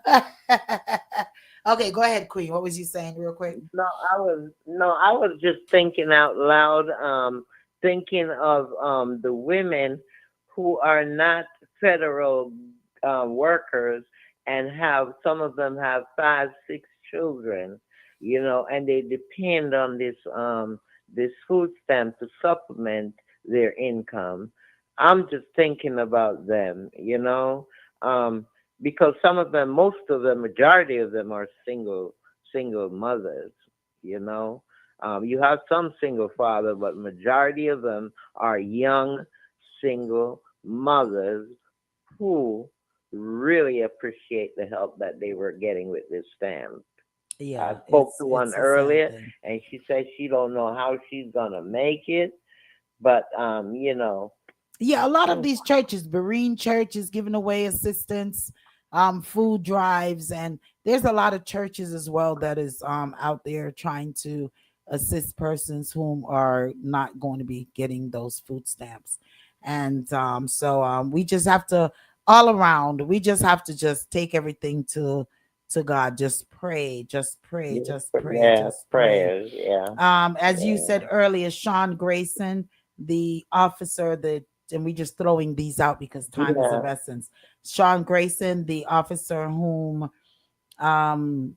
Okay, go ahead, Queen. What was you saying real quick? No, I was just thinking out loud, thinking of the women who are not federal workers and have some of them have 5, 6 children, and they depend on this food stamp to supplement their income. I'm just thinking about them, because some of them, most of the majority of them are single mothers. You know, you have some single father, but majority of them are young single mothers who really appreciate the help that they were getting with this stamp. I Yeah, spoke to one it's a sad earlier, thing. and she said she don't know how she's gonna make it, but Yeah, a lot of mm, these churches, Berean Church is giving away assistance, food drives, and there's a lot of churches as well that is out there trying to assist persons whom are not going to be getting those food stamps. And we just have to all around, we just have to just take everything to God. Just pray, just pray, just pray, yeah, just pray. prayers, yeah, As you yeah, said earlier, Sean Grayson, the officer that, and we just throwing these out because time is of yeah. essence. Sean Grayson, the officer whom um,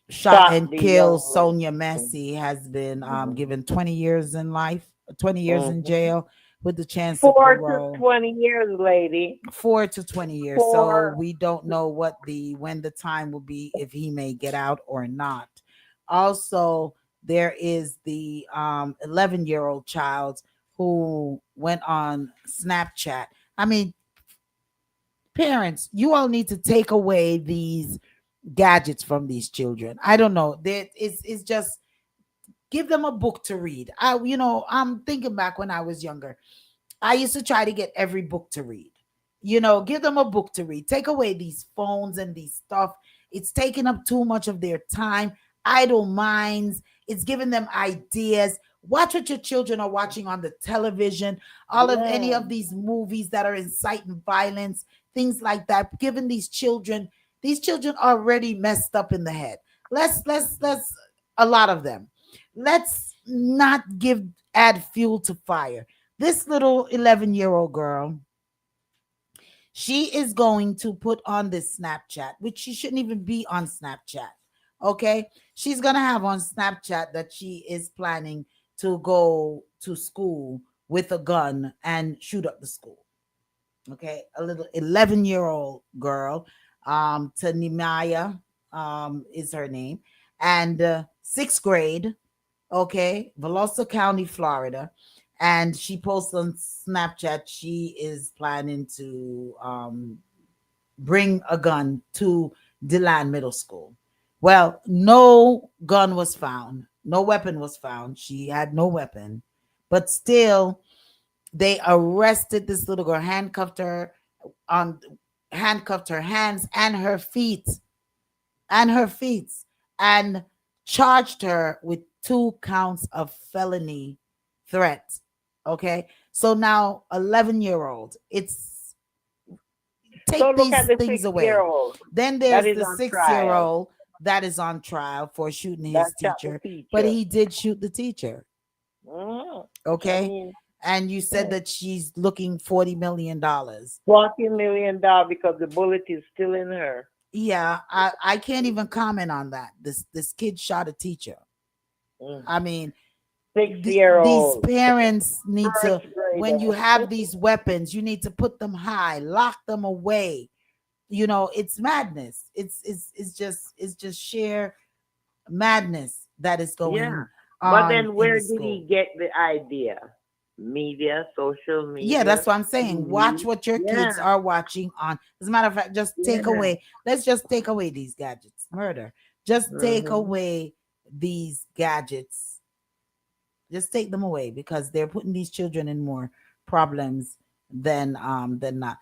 shot Shot and the killed young Sonia man. Messi, has been Mm-hmm. given 20 years in life, 20 years in Mm-hmm. jail with the chance of 4 to parole. 20 years, lady. 4 to 20 years. So Four. we don't know when the time will be, if he may get out or not. Also, there is the 11-year-old child who went on Snapchat. I mean, parents, you all need to take away these gadgets from these children. I don't know. It's just give them a book to read. I'm thinking back when I was younger. I used to try to get every book to read. Give them a book to read. Take away these phones and these stuff. It's taking up too much of their time. Idle minds. It's giving them ideas. Watch what your children are watching on the television. All of any Yeah. of these movies that are inciting violence, things like that. Giving these children are already messed up in the head. Let's a lot of them. Let's not add fuel to fire. This little 11-year-old girl, she is going to put on this Snapchat, which she shouldn't even be on Snapchat. Okay. She's going to have on Snapchat that she is planning to go to school with a gun and shoot up the school. Okay. A little 11-year-old girl, Tanimaya, is her name, and sixth grade. Okay, Velosa County, Florida. And she posts on Snapchat she is planning to bring a gun to Deland Middle School. Well, no gun was found, no weapon was found. She had no weapon, but still, they arrested this little girl, on handcuffed her hands and her feet, and charged her with 2 counts of felony threat. Okay. So now 11-year-old, it's So take look at these the things 6 year away. old Then that there's is the on six year trial. old. that is on trial for shooting That his shot the teacher, but teacher. he did shoot the teacher. Mm. I Okay. mean, And you said mm, that she's looking $40 million. $40 million because the bullet is still in her. Yeah, I can't even comment on that. This kid shot a teacher. Mm. I mean, 6 year these old, parents need to, first when you grader. have these weapons, you need to put them high, lock them away. You know, it's madness. It's just sheer madness that is Yeah. going But on then in where the did he school. get the idea? Media, social Yeah, media, that's what I'm saying. Watch TV. what your Yeah. kids are watching on. As a matter of fact, just take Yeah. away. Let's just take away these gadgets. Murder. Just take Mm-hmm. away these gadgets. Just take them away because they're putting these children in more problems than not.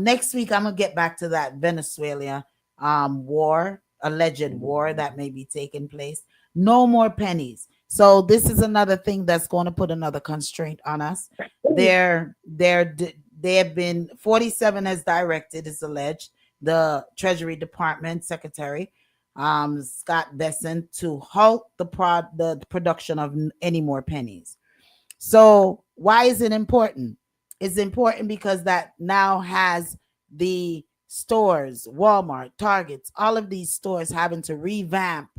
Next week I'm gonna get back to that Venezuela war, alleged war that may be taking place. No more pennies. So this is another thing that's going to put another constraint on us. They're they have been 47 has directed, is alleged, the Treasury Department Secretary Scott Besson to halt the production of any more pennies. So why is it important? It's important because that now has the stores, Walmart, Targets, all of these stores having to revamp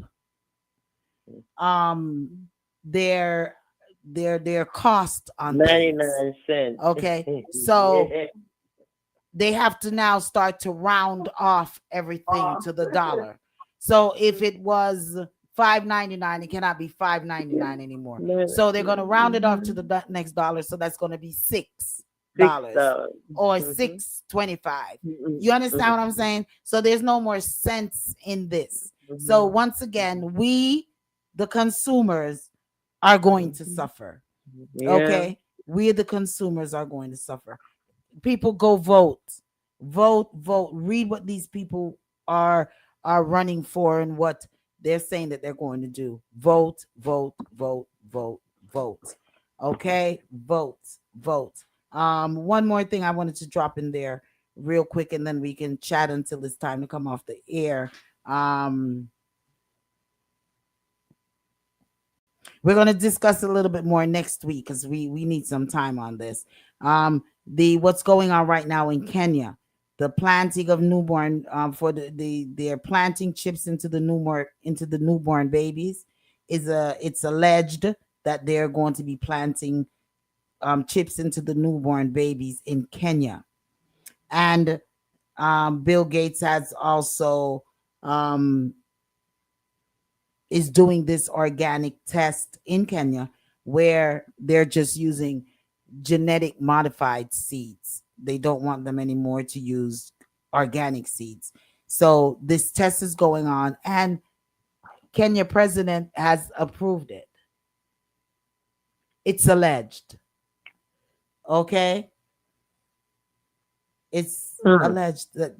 um their their cost on things. 99 cents. Okay. So Yeah. they have to now start to round off everything to the dollar. So if it was 5.99, it cannot be 5.99 anymore. So they're going to round it off to the next dollar. So that's going to be $6 $6. or Mm-hmm. 6.25. Mm-hmm. You understand what I'm saying? So there's no more sense in this. So Mm-hmm. once again, we, the consumers, are going to suffer. Yeah. Okay, we, the consumers, are going to suffer. People, go vote, vote, read what these people are are running for and what they're saying that they're going to do. Vote, vote, vote, vote, vote. Okay, vote, vote. One more thing I wanted to drop in there real quick, and then we can chat until it's time to come off the air. We're going to discuss a little bit more next week because we need some time on this. The What's going on right now in Kenya, the planting of newborn for they're planting chips into the newborn babies. It's alleged that they're going to be planting chips into the newborn babies in Kenya. And Bill Gates has also um, is doing this organic test in Kenya where they're just using genetic modified seeds. They don't want them anymore to use organic seeds. So this test is going on, and Kenya president has approved it. It's alleged. Okay? It's Mm. alleged that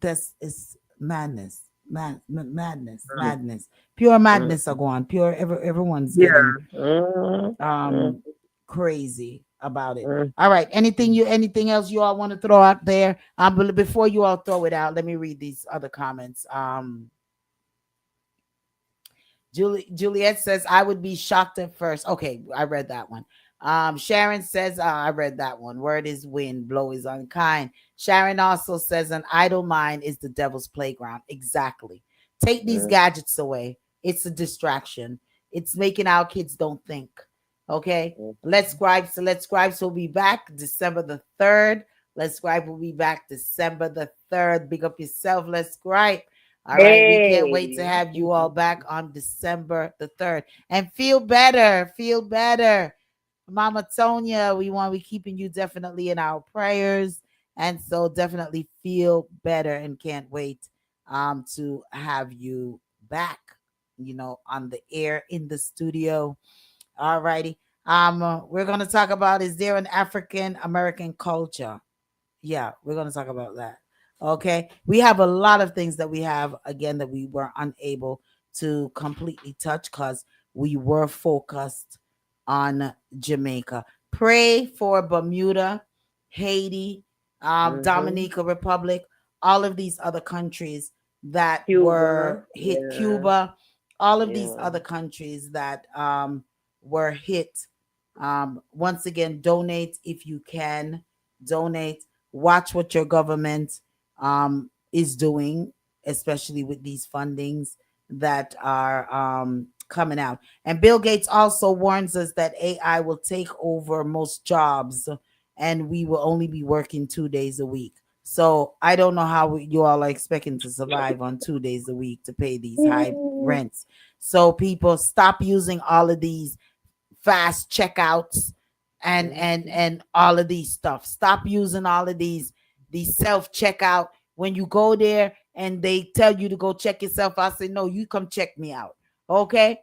this is madness. Madness. Pure Mm. madness are going. Everyone's Yeah. getting Mm. crazy about it. Mm. All right. Anything else you all want to throw out there? But before you all throw it out, let me read these other comments. Juliet says, I would be shocked at first. Okay, I read that one. Sharon says, I read that one. Word is wind, blow is unkind. Sharon also says, an idle mind is the devil's playground. Exactly. Take these gadgets away. It's a distraction. It's making our kids don't think. Okay. Let's Scribes will be back December the 3rd. Let's Scribe will be back December the 3rd. Big up yourself. Let's Scribe. All right, we can't wait to have you all back on December the 3rd. And feel better. Feel better. Mama Tonya, we want to be keeping you definitely in our prayers. And so definitely feel better and can't wait to have you back, on the air in the studio. All righty. We're gonna talk about, is there an African American culture? Yeah, we're going to talk about that. Okay. We have a lot of things that we have, again, that we were unable to completely touch because we were focused on Jamaica. Pray for Bermuda, Haiti, Dominica Republic, all of these other countries that Cuba, were hit, yeah, Cuba, all of these yeah. other countries that were hit. Once again, donate if you can. Donate. Watch what your government is doing, especially with these fundings that are coming out. And Bill Gates also warns us that AI will take over most jobs and we will only be working 2 days a week. So I don't know how you all are expecting to survive on 2 days a week to pay these high rents. So people stop using all of these fast checkouts and all of these stuff. Stop using all of these self checkout. When you go there and they tell you to go check yourself, I say no, you come check me out. Okay,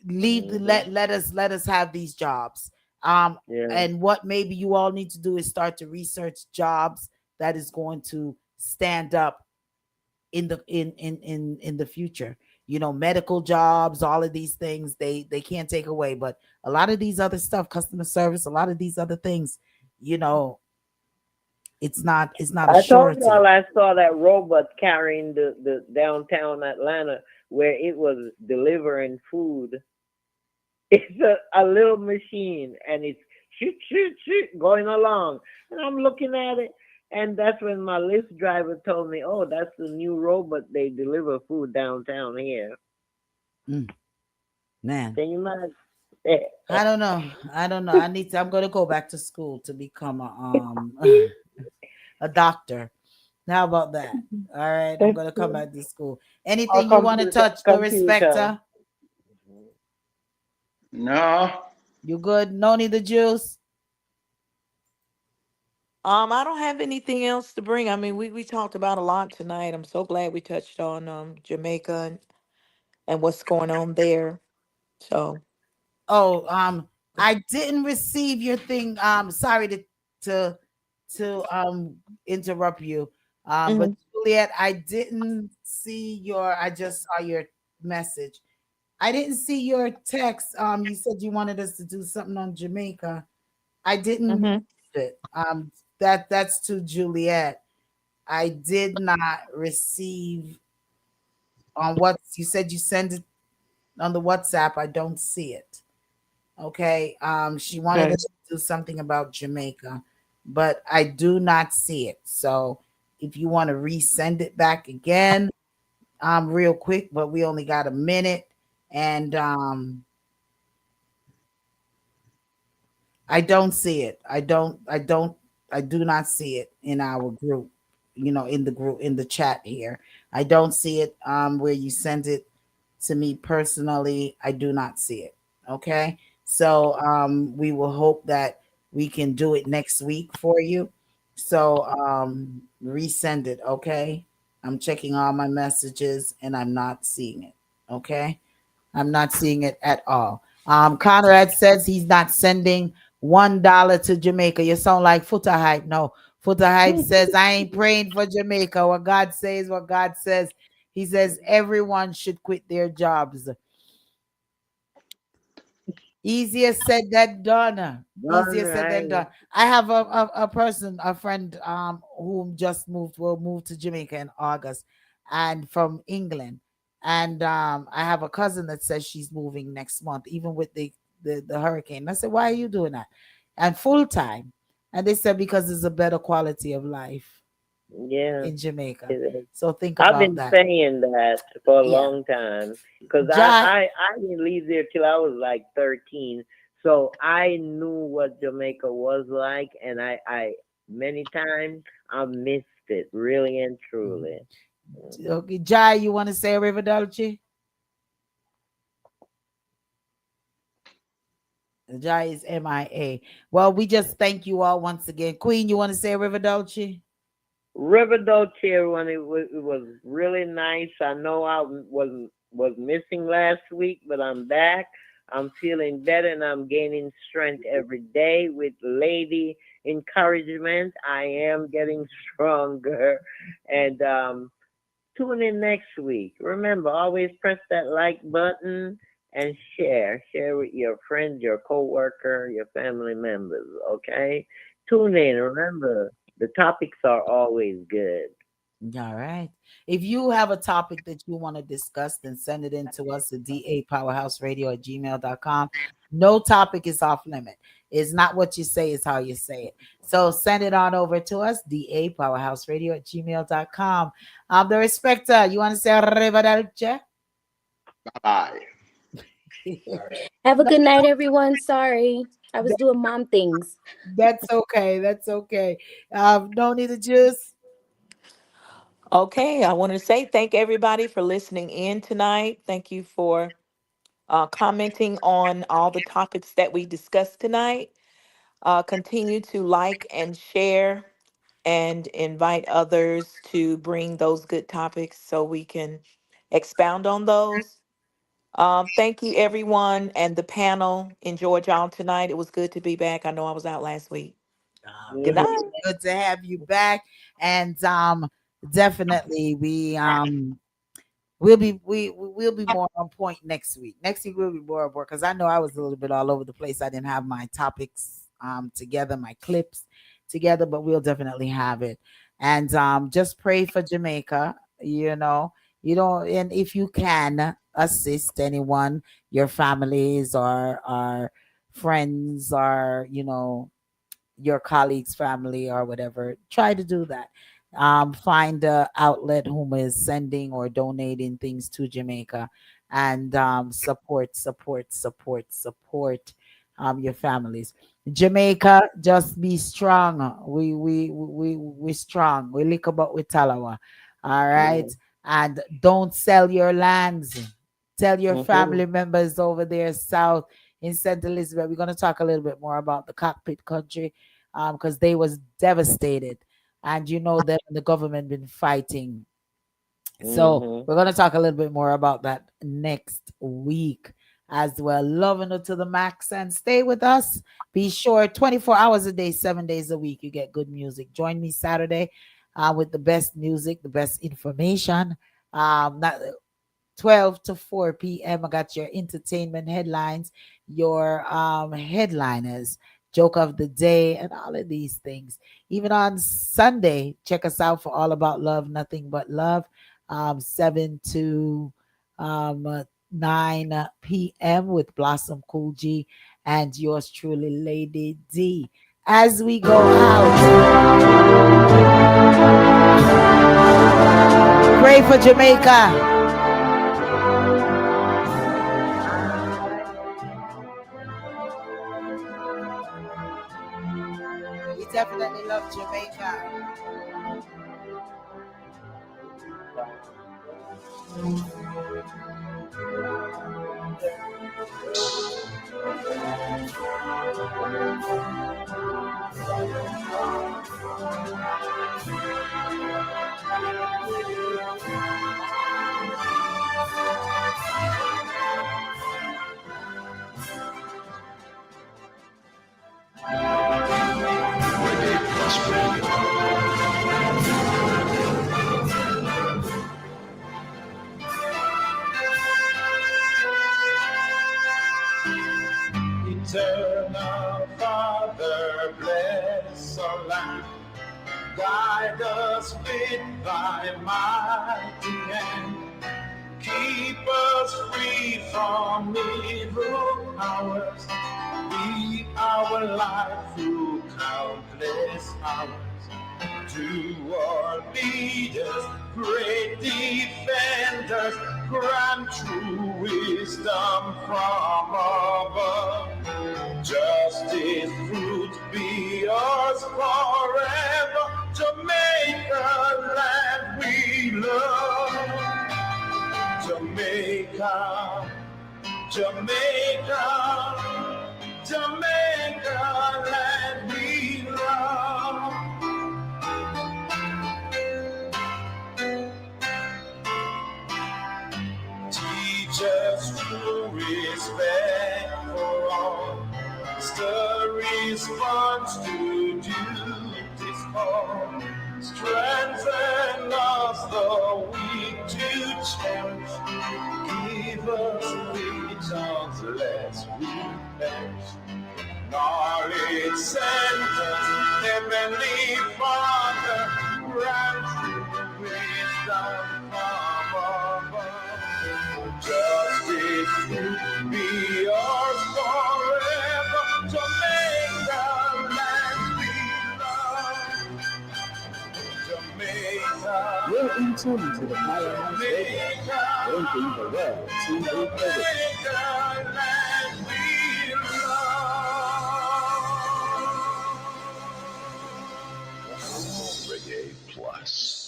leave the let us have these jobs. Yeah. And what maybe you all need to do is start to research jobs that is going to stand up in the in the future. You know, medical jobs, all of these things they can't take away, but a lot of these other stuff, customer service, a lot of these other things, you know, it's not a I told y'all surety. I saw that robot carrying the downtown Atlanta where it was delivering food. It's a little machine and it's shoot, shoot, shoot going along. And I'm looking at it. And that's when my Lyft driver told me, oh, that's the new robot. They deliver food downtown here. Man, Can you imagine? I don't know. I'm going to go back to school to become a a doctor. How about that? All right, I'm going to come back to school. Or Anything you want to touch, the computer. respecter? No. You good? Noni the juice? I don't have anything else to bring. I mean, we talked about a lot tonight. I'm so glad we touched on Jamaica and what's going on there. So, Oh, I didn't receive your thing. Sorry to to interrupt you. But mhm, Juliet, I didn't see your. I just saw your message. I didn't see your text. You said you wanted us to do something on Jamaica. I didn't mhm, receive it. That's to Juliet. I did not receive on what you said you sent it on the WhatsApp. I don't see it. Okay. She wanted okay. us to do something about Jamaica, but I do not see it. So if you want to resend it back again, real quick, but we only got a minute. And I don't see it. I do not see it in our group, in the group, in the chat here. I don't see it where you send it to me personally. I do not see it. Okay. So we will hope that we can do it next week for you. So resend it. Okay. I'm checking all my messages and I'm not seeing it. Okay. I'm not seeing it at all. Conrad says he's not sending $1 to Jamaica. You sound like Footer Hype. No, Footer Hype says I ain't praying for Jamaica. What God says, what God says. He says everyone should quit their jobs. Easier said than done. Done Easier said than right. done. I have a person, a friend, who just will move to Jamaica in August, and from England. And I have a cousin that says she's moving next month, even with the hurricane. I said, why are you doing that? And full time. And they said because it's a better quality of life Yeah. in Jamaica. It is. So think I've about been that. saying that for a Yeah. long time because Jai, I didn't leave there till I was like 13. So I knew what Jamaica was like, and I many times I missed it really and truly. okay, Jai, you want to say River Dolce? Jai is MIA. Well, we just thank you all once again. Queen, you want to say River Dolce? River Dolce when it was really nice. I know I was missing last week, but I'm back. I'm feeling better and I'm gaining strength every day with lady encouragement. I am getting stronger and tune in next week. Remember, always press that like button and share. Share with your friends, your coworker, your family members. Okay, tune in. Remember, the topics are always good. All right. If you have a topic that you want to discuss, then send it in to us at dapowerhouseradio@gmail.com. No topic is off limit. It's not what you say, it's how you say it. So send it on over to us, dapowerhouseradio@gmail.com. The Respecta, you want to say arrivederci? Bye. Have a No, good night, everyone. Sorry, I was doing mom things. that's okay. That's okay. No need to juice. Okay, I want to say thank everybody for listening in tonight. Thank you for commenting on all the topics that we discussed tonight. Continue to like and share and invite others to bring those good topics so we can expound on those. Thank you, everyone, and the panel. Enjoyed y'all tonight. It was good to be back. I know I was out last week. Good Good, night. good to have you back. And definitely we'll be more on point next week. Next week we'll be more on point because I know I was a little bit all over the place. I didn't have my topics together, my clips together, but we'll definitely have it. And just pray for Jamaica, you know, and if you can assist anyone, your families or friends or your colleagues, family, or whatever, try to do that. Find a outlet whom is sending or donating things to Jamaica, and support your families. Jamaica, just be strong. We strong. We lick about with Talawa. All right. And don't sell your lands. Tell your family members over there south in St. Elizabeth. We're going to talk a little bit more about the cockpit country because they was devastated, and that the government been fighting. So we're going to talk a little bit more about that next week as well. Loving it to the max, and stay with us. Be sure 24 hours a day, 7 days a week, you get good music. Join me Saturday with the best music, the best information. Not 12 to 4 p.m. I got your entertainment headlines, your headliners, joke of the day, and all of these things. Even on Sunday, check us out for All About Love, Nothing But Love, 7 to 9 p.m. with Blossom Cool G and yours truly, Lady D. As we go out, pray for Jamaica. We definitely love Jamaica. Eternal Father, bless our land. Guide us with thy mighty hand. Keep us free from evil powers. Be our life through countless hours. To our leaders, great defenders, grant true wisdom from above. Justice, truth be ours forever. Jamaica, land we love. Jamaica, Jamaica, Jamaica, land we love. Teach us true respect for all. Stir response to duty's call. Strengthen us the weak to cherish. Give us tongues lest we perish. Knowledge sent us, Heavenly Father, grant You're in tune to the Powerhouse Radio, linking the world to the Caribbean. Reggae Plus.